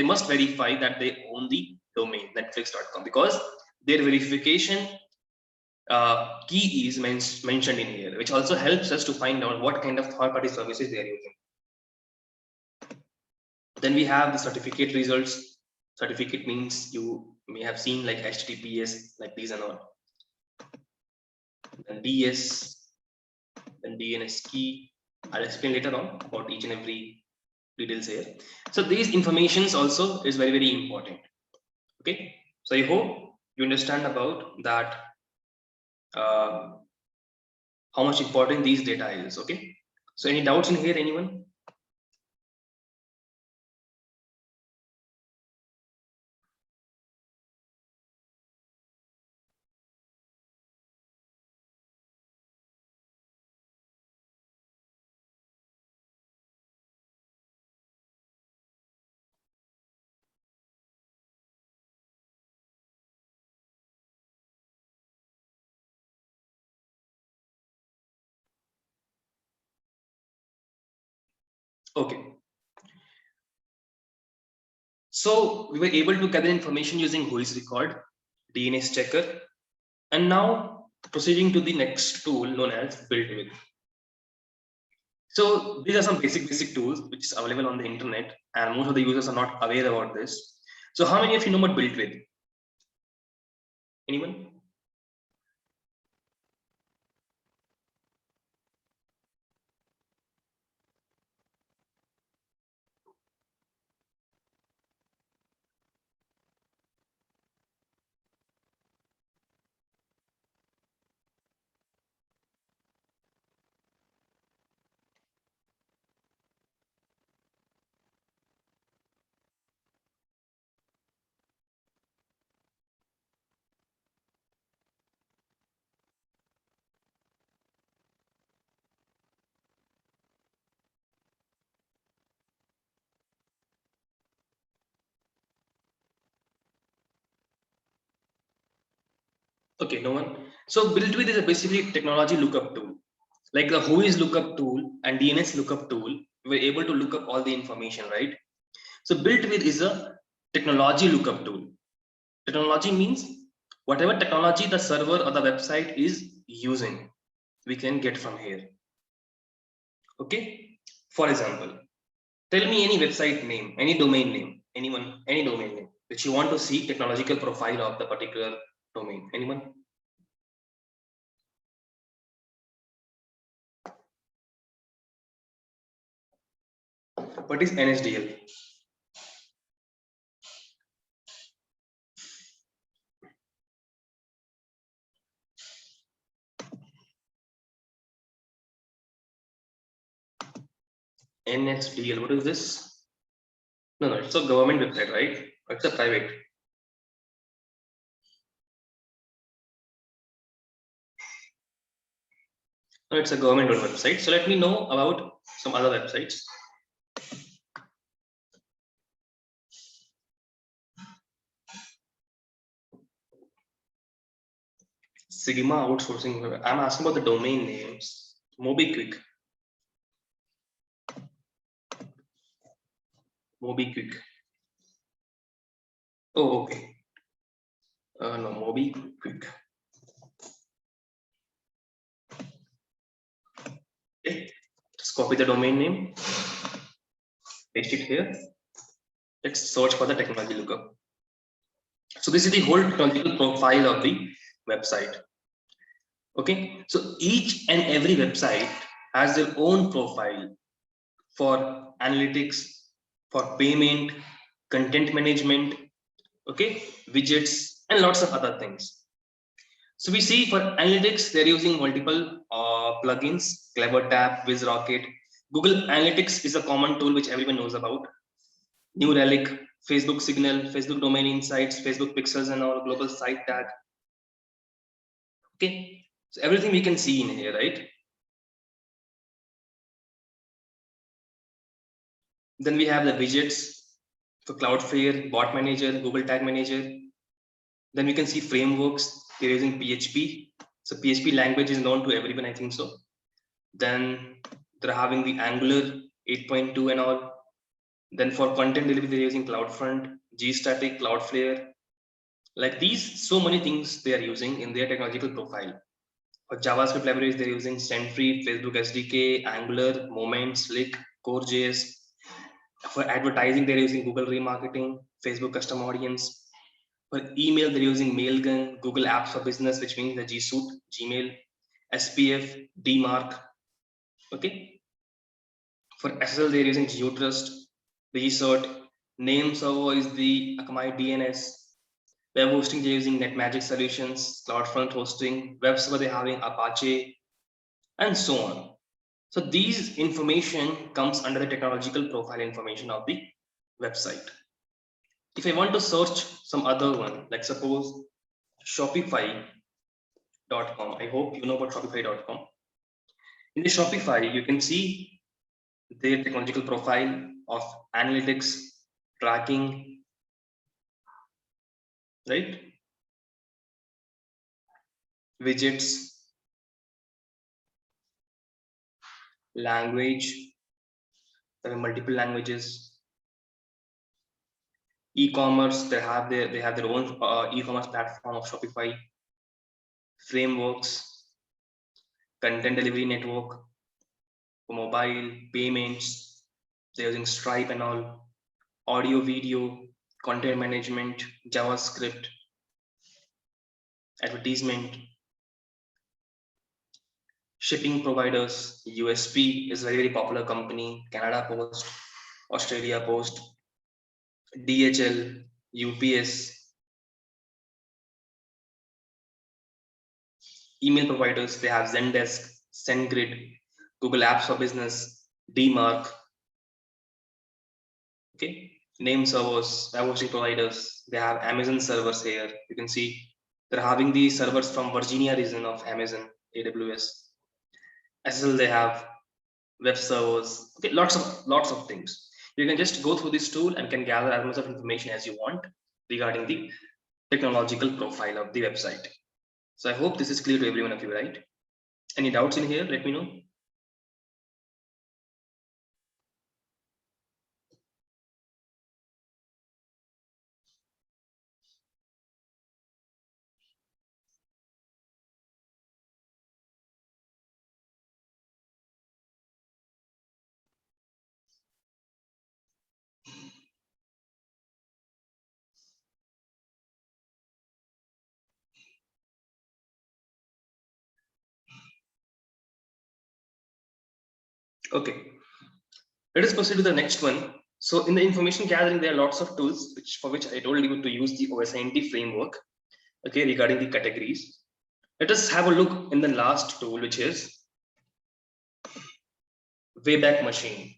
must verify that they own the domain Netflix.com, because their verification key is mentioned in here, which also helps us to find out what kind of third-party services they are using. Then we have the certificate results. Certificate means you may have seen like HTTPS, like these and all. Then DS, then DNS key. I'll explain later on about each and every details here. So these informations also is very, very important. Okay, so I hope you understand about that, how much important these data is. Okay, so any doubts in here, anyone? Okay, so we were able to gather information using Whois record, DNS checker, and now proceeding to the next tool known as BuiltWith. So these are some basic tools which is available on the internet, and most of the users are not aware about this. So how many of you know about BuiltWith? Anyone? Okay, no one. So BuiltWith is a basically technology lookup tool. Like the Whois lookup tool and DNS lookup tool, we're able to look up all the information, right? So BuiltWith is a technology lookup tool. Technology means whatever technology the server or the website is using, we can get from here. Okay. For example, tell me any website name, any domain name, anyone, any domain name which you want to see technological profile of the particular domain. Anyone? What is NSDL? NSDL. What is this? No, it's a government website, right? It's a private. No, it's a government website. So let me know about some other websites. Sigma outsourcing. I'm asking about the domain names. MobiQuick. MobiQuick. Oh, okay. No, MobiQuick. Okay. Just copy the domain name. Paste it here. Let's search for the technology lookup. So this is the whole technological profile of the website. Okay. So each and every website has their own profile for analytics, for payment, content management, okay, widgets, and lots of other things. So we see for analytics, they're using multiple plugins, CleverTap, WizRocket. Google Analytics is a common tool which everyone knows about. New Relic, Facebook Signal, Facebook Domain Insights, Facebook Pixels, and our global site tag. Okay, so everything we can see in here, right? Then we have the widgets for Cloudflare, Bot Manager, Google Tag Manager. Then we can see frameworks. They're using PHP. So PHP language is known to everyone, I think so. Then they're having the Angular 8.2 and all. Then for content delivery, they're using CloudFront, GStatic, Cloudflare. Like these, so many things they are using in their technological profile. For JavaScript libraries, they're using Sentry, Facebook SDK, Angular, Moment, Slick, Core.js. For advertising, they're using Google Remarketing, Facebook Custom Audience. For email, they're using Mailgun, Google Apps for Business, which means the G Suite, Gmail, SPF, DMARC. Okay. For SSL, they're using GeoTrust, Resort. Name server is the Akamai DNS. Web hosting, they're using NetMagic solutions. CloudFront hosting. Web server, they're having Apache, and so on. So these information comes under the technological profile information of the website. If I want to search some other one, like suppose Shopify.com. I hope you know about Shopify.com. In the Shopify, you can see their technological profile of analytics, tracking, right? Widgets, language, there are multiple languages. E-commerce, they have their own e-commerce platform of Shopify. Frameworks, content delivery network, for mobile payments, they're using Stripe and all. Audio, video, content management, JavaScript, advertisement, shipping providers. USP is a very popular company. Canada Post, Australia Post, DHL, UPS. Email providers, they have Zendesk, SendGrid, Google Apps for Business, DMark. Okay, name servers, web hosting providers, they have Amazon servers here. You can see they're having the servers from Virginia region of Amazon, AWS. As well, they have web servers. Okay, lots of things. You can just go through this tool and can gather as much of information as you want regarding the technological profile of the website. So I hope this is clear to every one of you, right? Any doubts in here? Let me know. Okay, let us proceed to the next one. So in the information gathering, there are lots of tools for which I told you to use the OSINT framework. Okay, regarding the categories, let us have a look in the last tool, which is Wayback Machine.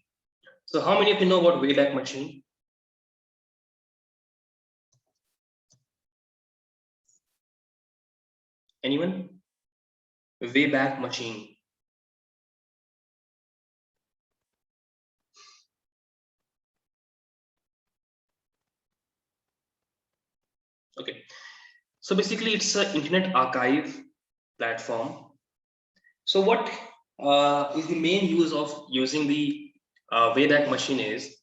So how many of you know about Wayback Machine? Anyone? Wayback Machine. Okay, so basically it's an internet archive platform. So what is the main use of using the Wayback Machine is,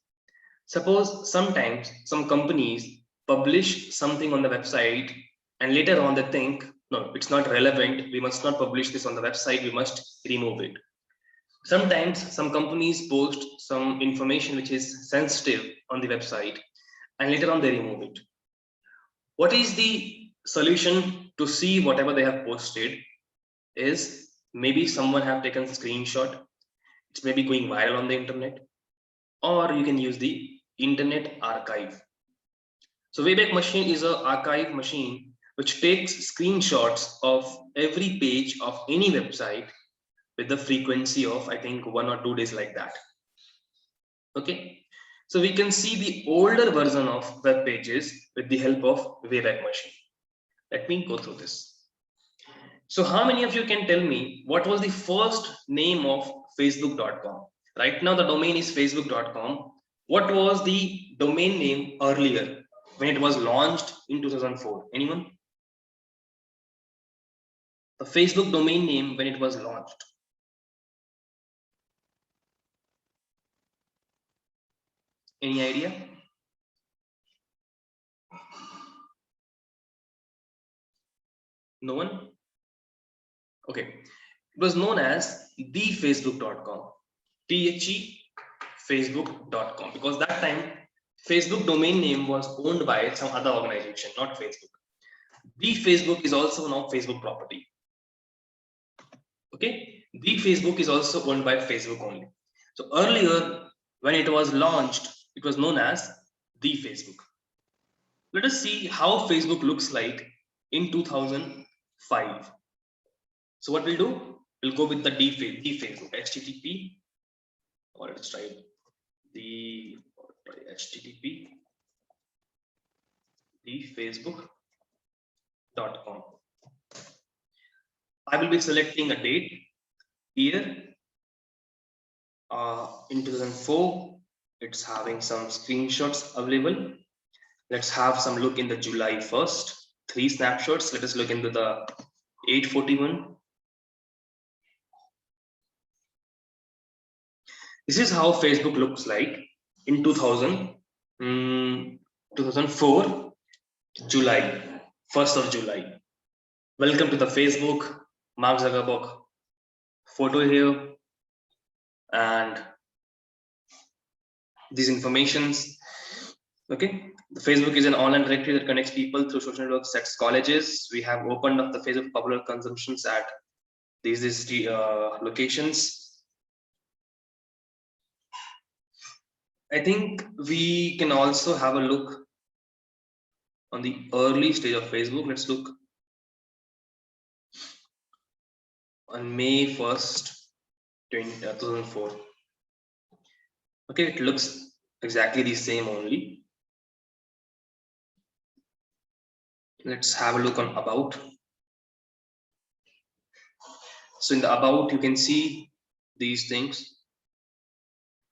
suppose sometimes some companies publish something on the website and later on they think, no, it's not relevant, we must not publish this on the website, we must remove it. Sometimes some companies post some information which is sensitive on the website and later on they remove it. What is the solution to see whatever they have posted is, maybe someone have taken a screenshot, it's maybe going viral on the internet, or you can use the Internet Archive. So Wayback Machine is an archive machine which takes screenshots of every page of any website with the frequency of, I think, 1 or 2 days, like that. Okay, so we can see the older version of web pages with the help of Wayback Machine. Let me go through this. So how many of you can tell me what was the first name of Facebook.com? Right now the domain is Facebook.com. What was the domain name earlier when it was launched in 2004? Anyone? The Facebook domain name when it was launched. Any idea? No one? Okay. It was known as thefacebook.com. THE Facebook.com, because that time Facebook domain name was owned by some other organization, not Facebook. The Facebook is also now Facebook property. Okay, the Facebook is also owned by Facebook only. So earlier, when it was launched, it was known as the Facebook. Let us see how Facebook looks like in 2005. So what we'll do, we'll go with the Facebook, HTTP, or let's try the HTTP, thefacebook.com. I will be selecting a date here. In 2004, it's having some screenshots available. Let's have some look in the July 1st, 3 snapshots. Let us look into the 841. This is how Facebook looks like in 2004, July, 1st of July. Welcome to the Facebook, Mark Zuckerberg photo here, and these informations. Okay, the Facebook is an online directory that connects people through social networks at colleges. We have opened up the Facebook popular consumptions at these locations. I think we can also have a look on the early stage of Facebook. Let's look on May 1st, 2004. Okay, it looks exactly the same only. Let's have a look on about. So in the about, you can see these things.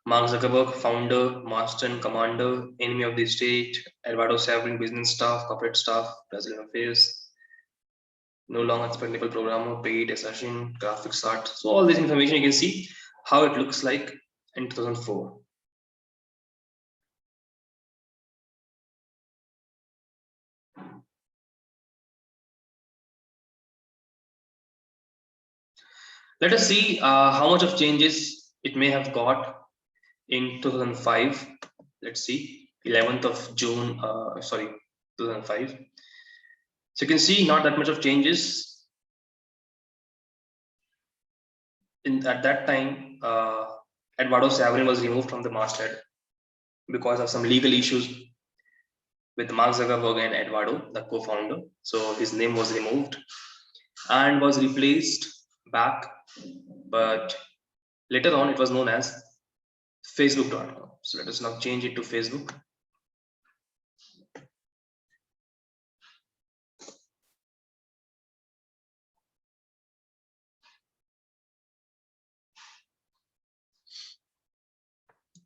Mark Zuckerberg, founder, master and commander, enemy of the state, Eduardo Saverin, business staff, corporate staff, Brazilian affairs, no longer technical programmer, paid assassin, graphics art. So all this information you can see how it looks like in 2004. Let us see how much of changes it may have got in 2005. Let's see, 11th of June, 2005. So you can see not that much of changes. At that time, Eduardo Saverin was removed from the masthead because of some legal issues with Mark Zuckerberg and Eduardo, the co-founder. So his name was removed and was replaced back, but later on it was known as Facebook.com. So let us now change it to Facebook.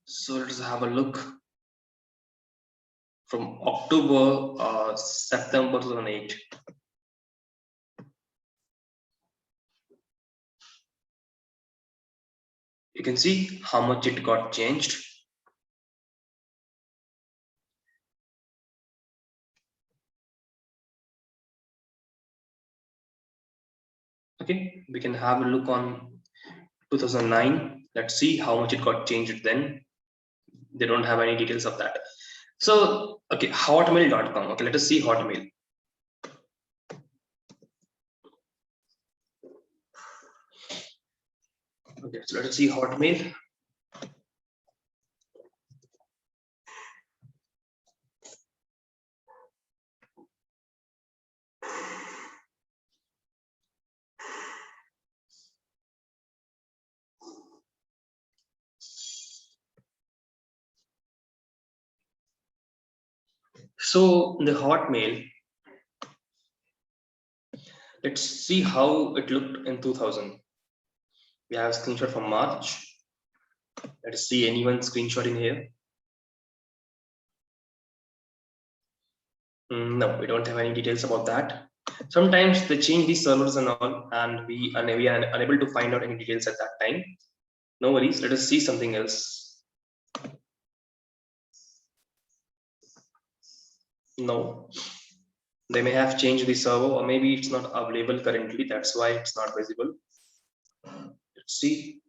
So let us have a look from October, September 2008. You can see how much it got changed. Okay, we can have a look on 2009. Let's see how much it got changed then. They don't have any details of that. So, okay, hotmail.com. Okay, let us see Hotmail. Okay, so let us see Hotmail. So the Hotmail, let's see how it looked in 2000. We have a screenshot from March. Let us see anyone screenshot in here. No, we don't have any details about that. Sometimes they change the servers and all, and we are unable to find out any details at that time. No worries, let us see something else. No, they may have changed the server, or maybe it's not available currently. That's why it's not visible. Let's see.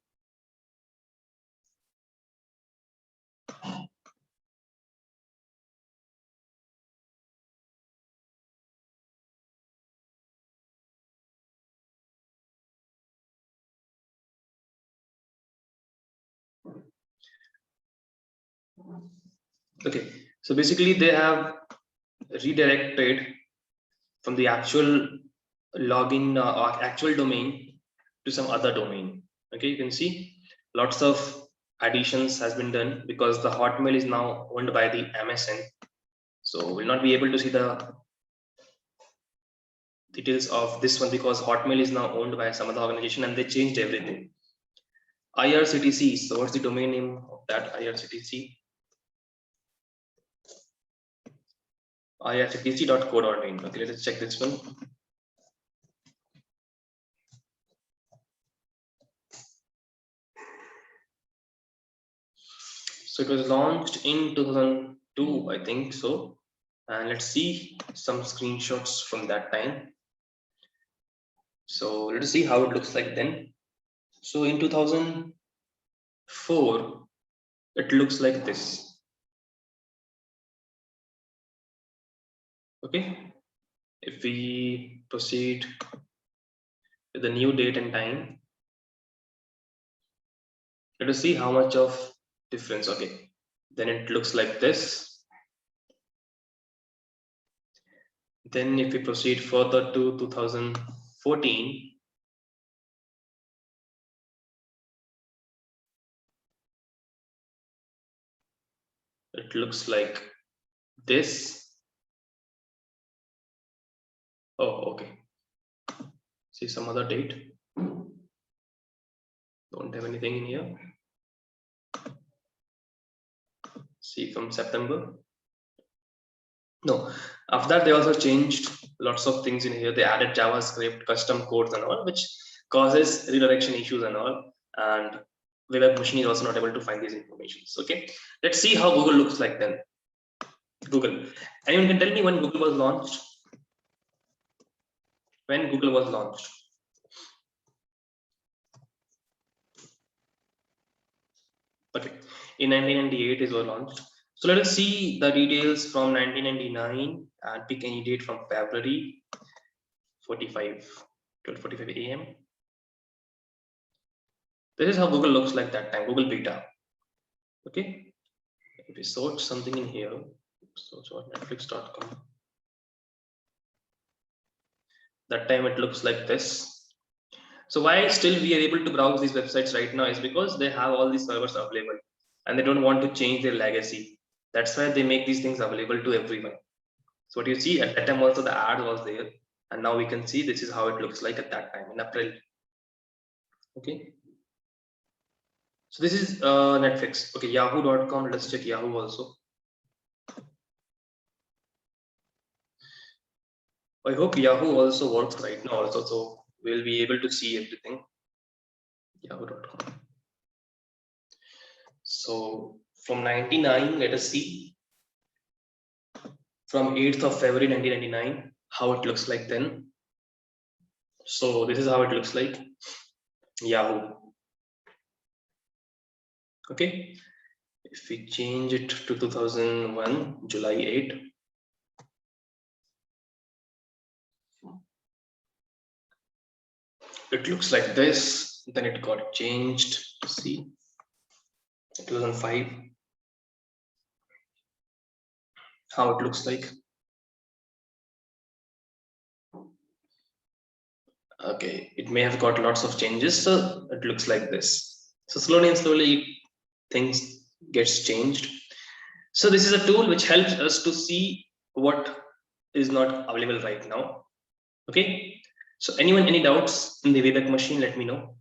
Okay, so basically they have redirected from the actual login or actual domain to some other domain. Okay, you can see lots of additions has been done because the Hotmail is now owned by the MSN. So we'll not be able to see the details of this one because Hotmail is now owned by some other organization and they changed everything. IRCTC, so what's the domain name of that IRCTC? irctc.co.in. Okay, let's check this one. So it was launched in 2002, I think so. And let's see some screenshots from that time. So let's see how it looks like then. So in 2004, it looks like this. Okay, if we proceed with the new date and time, let us see how much of difference. Okay, then it looks like this. Then if we proceed further to 2014, it looks like this. Oh, okay. See some other date. Don't have anything in here. See from September. No, after that they also changed lots of things in here. They added JavaScript, custom codes and all, which causes redirection issues and all. And Web Machine is also not able to find these informations. Okay, let's see how Google looks like then. Google. Anyone can tell me when Google was launched? When Google was launched? Okay, in 1998 is was launched. So let us see the details from 1999 and pick any date from February 12:45 a.m. This is how Google looks like that time, Google Beta. Okay, if we search something in here, search on netflix.com. That time it looks like this. So why still we are able to browse these websites right now is because they have all these servers available and they don't want to change their legacy. That's why they make these things available to everyone. So what you see at that time also the ad was there, and now we can see this is how it looks like at that time in April. Okay. So this is Netflix. Okay, yahoo.com. Let's check Yahoo also. I hope Yahoo also works right now also, so we'll be able to see everything. Yahoo.com. So from 99, let us see from 8th of February 1999 how it looks like then. So this is how it looks like. Yahoo. Okay. If we change it to 2001, July 8, it looks like this. Then it got changed. See, 2005, how it looks like. Okay, it may have got lots of changes, so it looks like this. So slowly and slowly things gets changed. So this is a tool which helps us to see what is not available right now. Okay, so anyone any doubts in the Wayback Machine, let me know.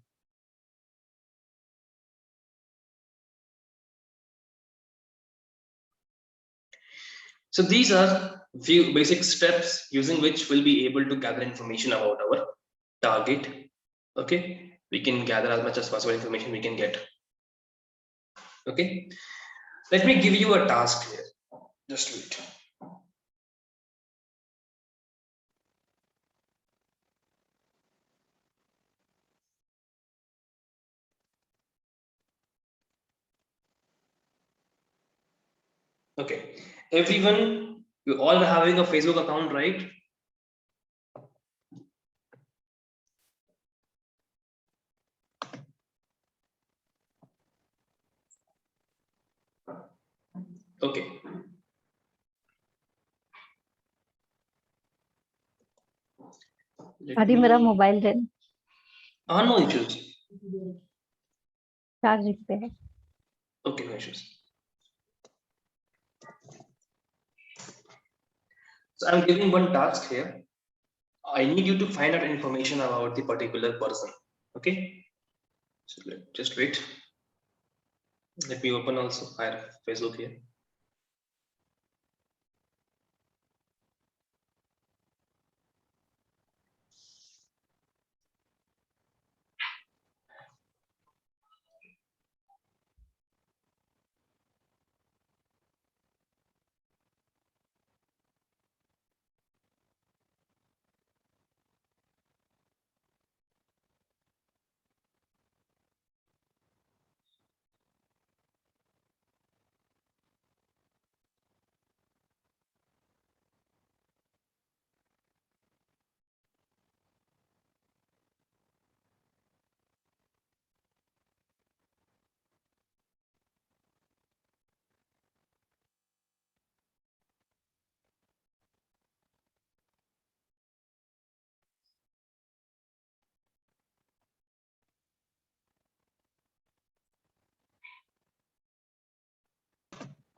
So these are few basic steps using which we'll be able to gather information about our target. Okay, we can gather as much as possible information we can get. Okay, let me give you a task here. Just wait. Okay, everyone, you all are having a Facebook account, right? Okay. अरे मेरा mobile then No issues. Charging पे है. Okay, no issues. So I'm giving one task here. I need you to find out information about the particular person. Okay. So just wait. Let me open also Facebook here.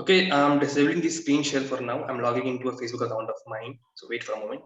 Okay, I'm disabling the screen share for now. I'm logging into a Facebook account of mine. So wait for a moment.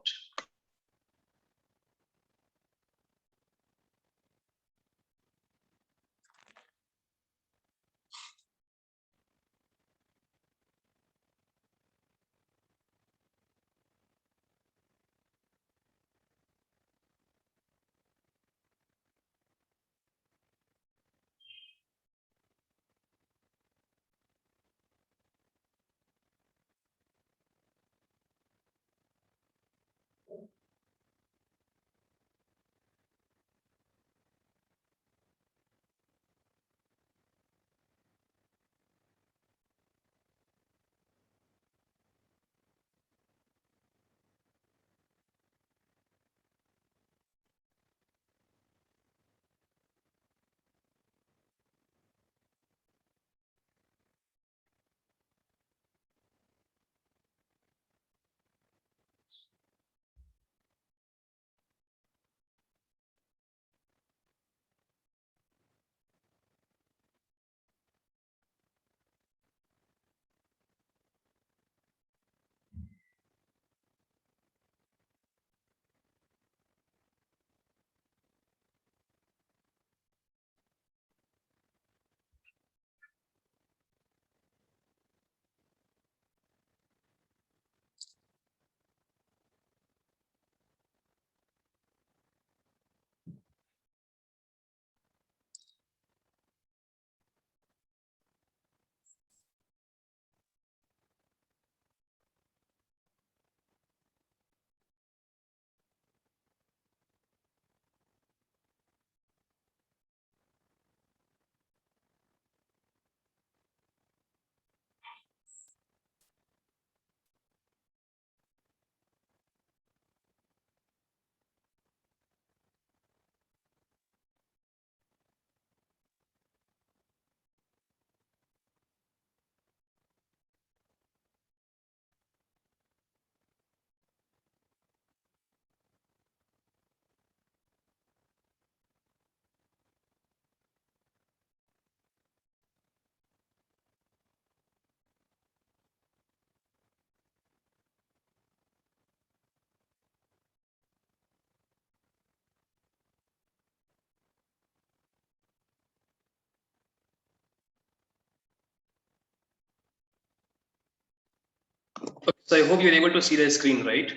Okay, so I hope you're able to see the screen, right?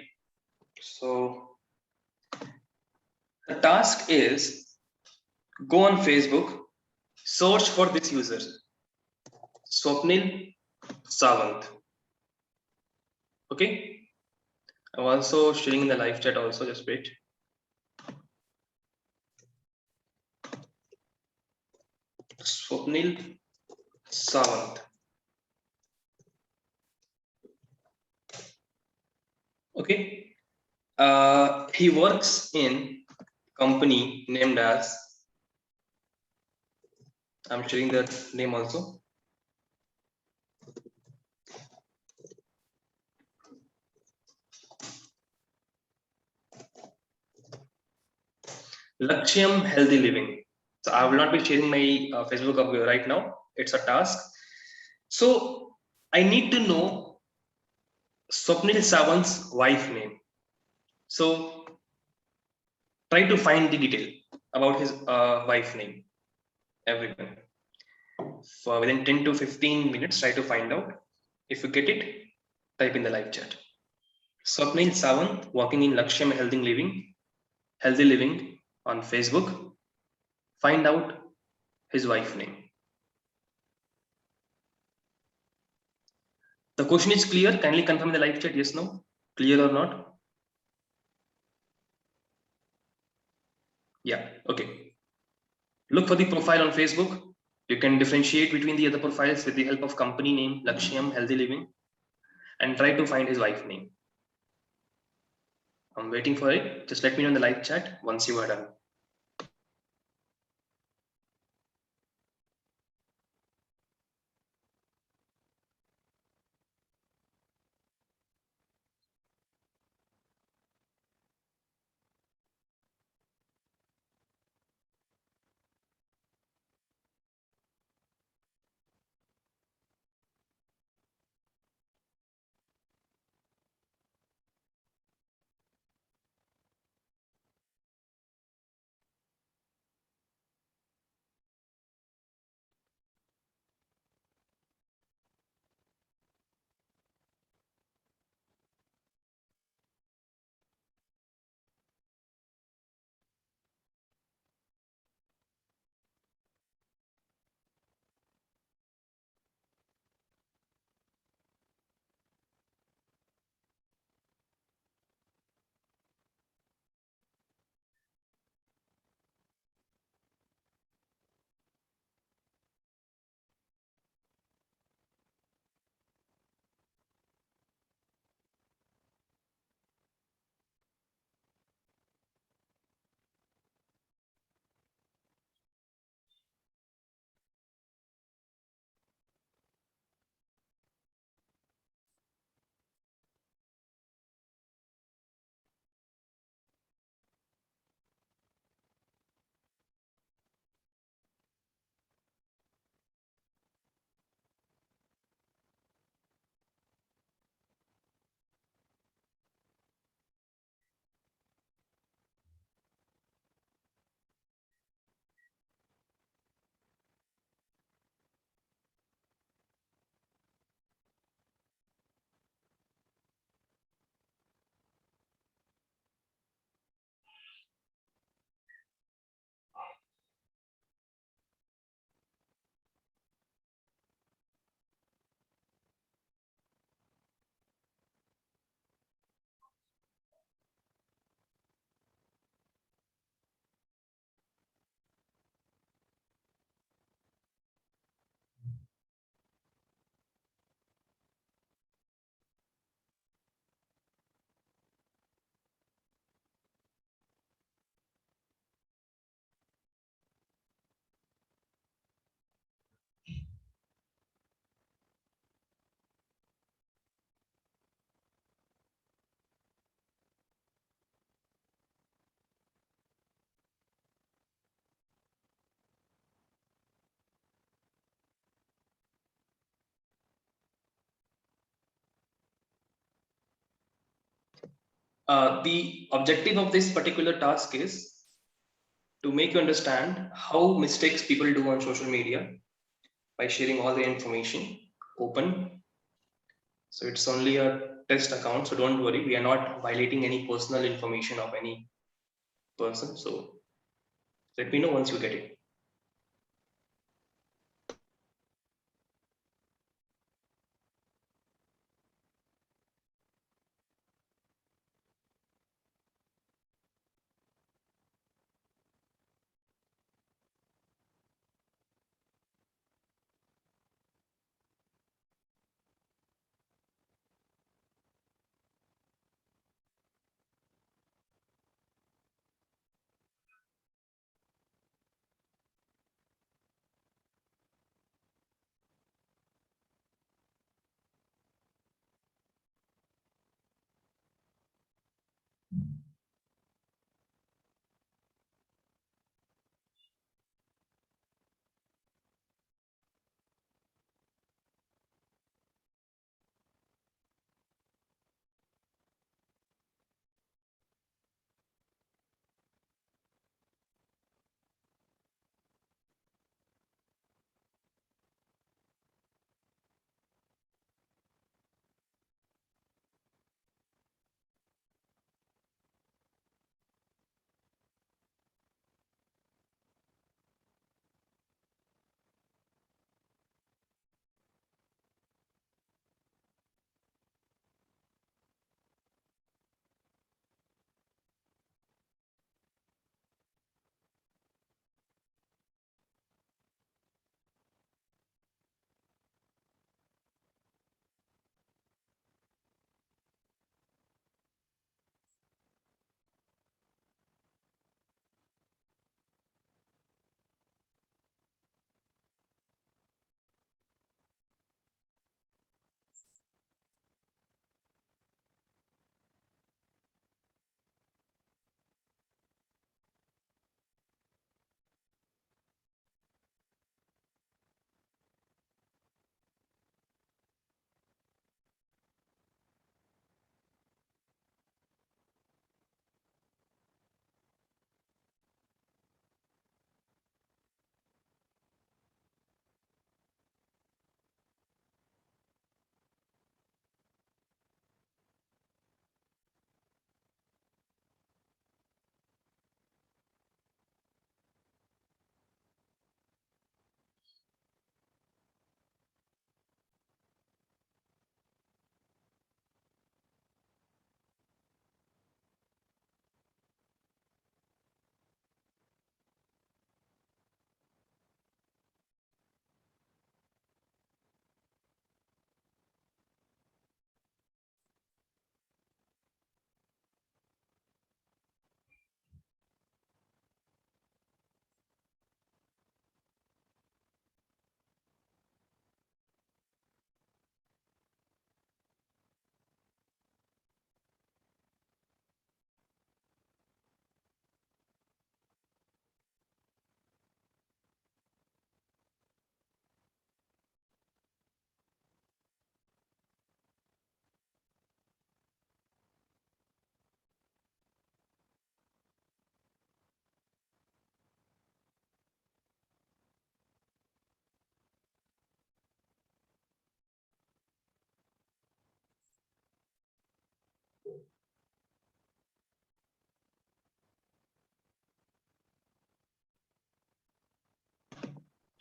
So the task is go on Facebook, search for this user, Swapnil Sawant. Okay. I'm also sharing in the live chat also, just wait. Swapnil Sawant. Okay. He works in company named as, I'm sharing the name also, Lakshyam Healthy Living. So I will not be sharing my Facebook of right now. It's a task. So I need to know Swapnil Sawant's wife name. So try to find the detail about his wife name. Everyone, for within 10 to 15 minutes, try to find out. If you get it, type in the live chat. Swapnil Sawant walking in Lakshyam Healthy Living on Facebook. Find out his wife name. The question is clear. Kindly confirm in the live chat, yes, no, clear or not. Yeah, okay. Look for the profile on Facebook. You can differentiate between the other profiles with the help of company name, Lakshyam Healthy Living, and try to find his wife name. I'm waiting for it. Just let me know in the live chat once you are done. The objective of this particular task is to make you understand how mistakes people do on social media by sharing all the information open. So it's only a test account, so don't worry, we are not violating any personal information of any person. So let me know once you get it.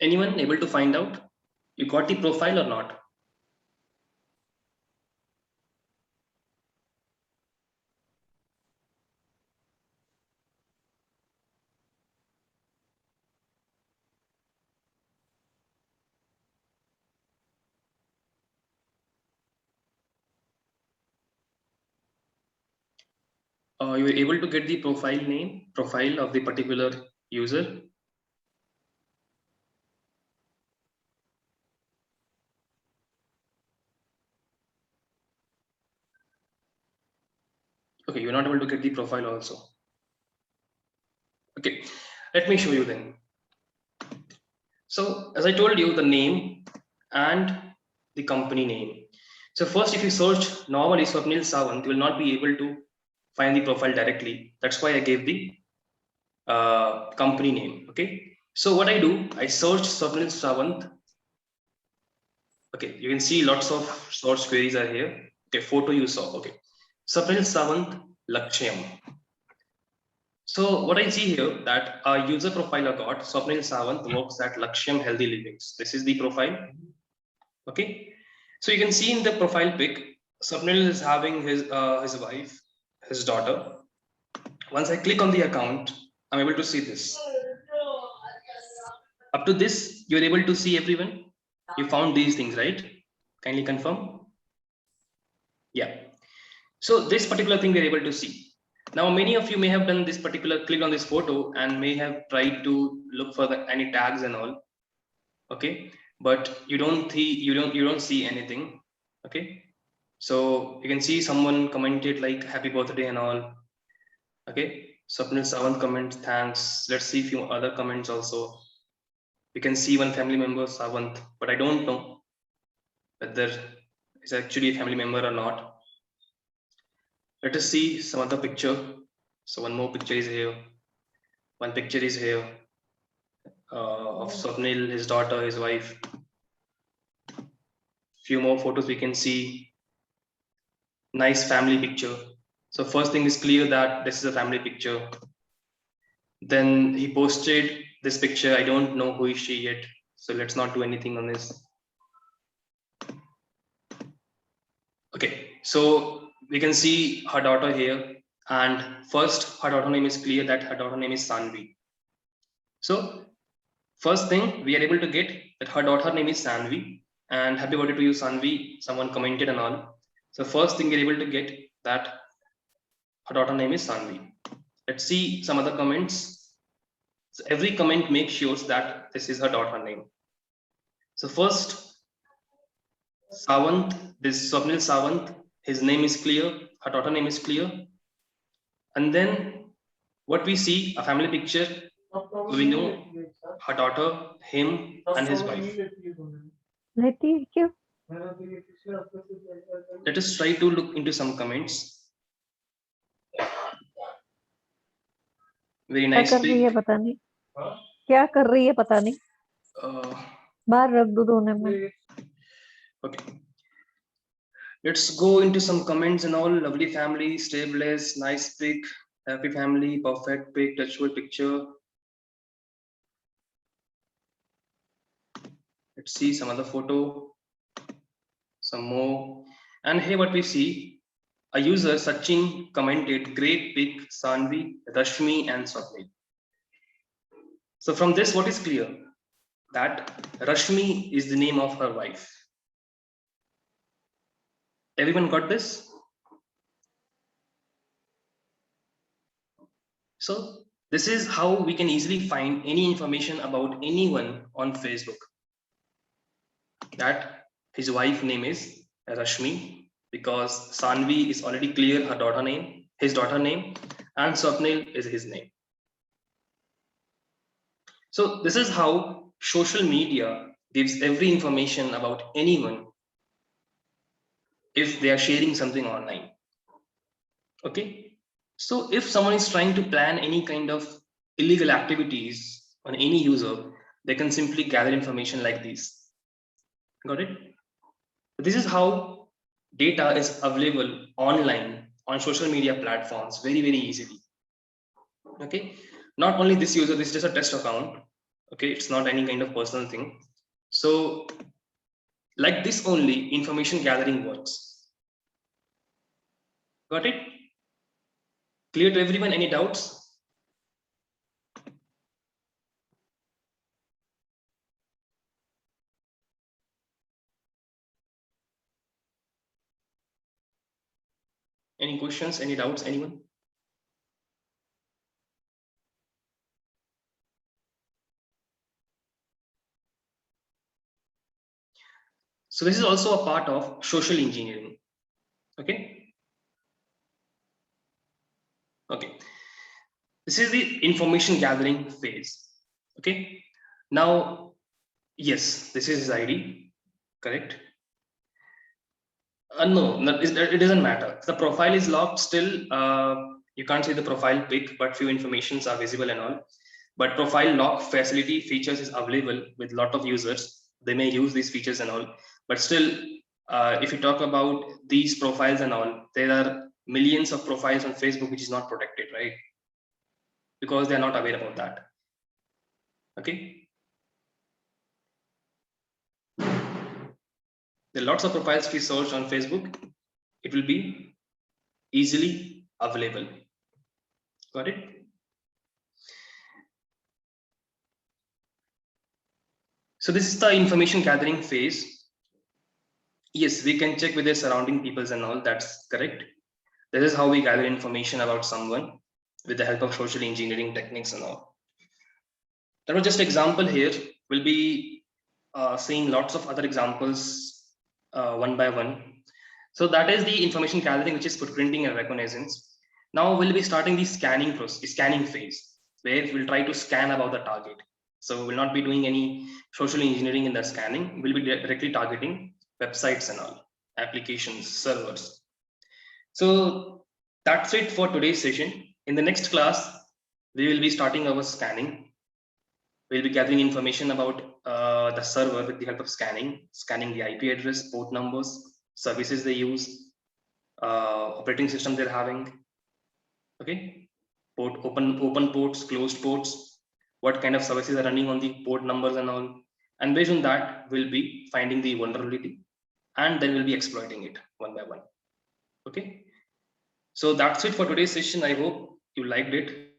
Anyone able to find out? You got the profile or not? You were able to get the profile of the particular user? Okay, you're not able to get the profile also. Okay, let me show you then. So as I told you, the name and the company name. So first, if you search normally Swapnil Sawant, you will not be able to find the profile directly. That's why I gave the company name. Okay. So what I do, I search Swapnil Sawant. Okay, you can see lots of source queries are here. Okay, photo you saw. Okay, Swapnil Sawant Lakshyam. So what I see here that our user profile I got, Swapnil Sawant works at Lakshyam Healthy Livings. This is the profile. Okay, so you can see in the profile pic, Swapnil is having his wife, his daughter. Once I click on the account, I'm able to see this. Up to this, you're able to see everyone. You found these things, right? Kindly confirm. Yeah. So this particular thing we're able to see. Now, many of you may have done this particular click on this photo and may have tried to look for any tags and all. Okay, but you don't see anything. Okay, so you can see someone commented like happy birthday and all. Okay, Swapnil Sawant comment thanks. Let's see a few other comments also. You can see one family member Sawant, but I don't know whether it's actually a family member or not. Let us see some other picture. So one more picture is here. One picture is here of Swapnil, his daughter, his wife. Few more photos we can see. Nice family picture. So first thing is clear that this is a family picture. Then he posted this picture. I don't know who is she yet. So let's not do anything on this. Okay, so we can see her daughter here. And first, her daughter name is clear that her daughter name is Sanvi. So first thing we are able to get that her daughter name is Sanvi. And happy birthday to you, Sanvi. Someone commented and all. So first thing we're able to get that her daughter name is Sanvi. Let's see some other comments. So every comment makes sure that this is her daughter name. So first, Sawant, this Swapnil Sawant, his name is clear, her daughter name is clear. And then what we see, a family picture, we know her daughter, him, and his wife. Let us try to look into some comments. Very nice. क्या कर रही है पता नहीं, क्या कर रही है पता नहीं, बाहर रख दो धोने में. Okay. Let's go into some comments and all. Lovely family, stay blessed, nice pic, happy family, perfect pic, touchwood picture. Let's see some other photo, some more. And here what we see, a user Sachin commented, great pic, Sanvi, Rashmi and Swapnil. So from this, what is clear? That Rashmi is the name of her wife. Everyone got this? So this is how we can easily find any information about anyone on Facebook. That his wife name is Rashmi because Sanvi is already clear her daughter name, his daughter name, and Swapnil is his name. So this is how social media gives every information about anyone if they are sharing something online. Okay, so if someone is trying to plan any kind of illegal activities on any user, they can simply gather information like this. Got it? This is how data is available online on social media platforms very, very easily. Okay, not only this user, this is just a test account. Okay, it's not any kind of personal thing. So like this only information gathering works. Got it? Clear to everyone? Any doubts? Any questions? Any doubts? Anyone? So this is also a part of social engineering. Okay. Okay. This is the information gathering phase. Okay. Now, yes, this is his ID. Correct. No, it doesn't matter. The profile is locked still. You can't see the profile pic, but few informations are visible and all. But profile lock facility features is available with lot of users. They may use these features and all, but still, if you talk about these profiles and all, there are millions of profiles on Facebook which is not protected, right? Because they are not aware about that. Okay. There are lots of profiles we search on Facebook. It will be easily available. Got it? So this is the information gathering phase. Yes, we can check with their surrounding peoples and all. That's correct. This is how we gather information about someone with the help of social engineering techniques and all. That was just an example here. We'll be seeing lots of other examples one by one. So that is the information gathering, which is footprinting and reconnaissance. Now we'll be starting the scanning phase, where we'll try to scan about the target. So we'll not be doing any social engineering in the scanning. We'll be directly targeting websites and all, applications, servers. So that's it for today's session. In the next class, we will be starting our scanning. We'll be gathering information about the server with the help of scanning the IP address, port numbers, services they use, operating system they're having. Okay, port open ports, closed ports, what kind of services are running on the port numbers and all. And based on that, we'll be finding the vulnerability and then we'll be exploiting it one by one. Okay, so that's it for today's session. I hope you liked it.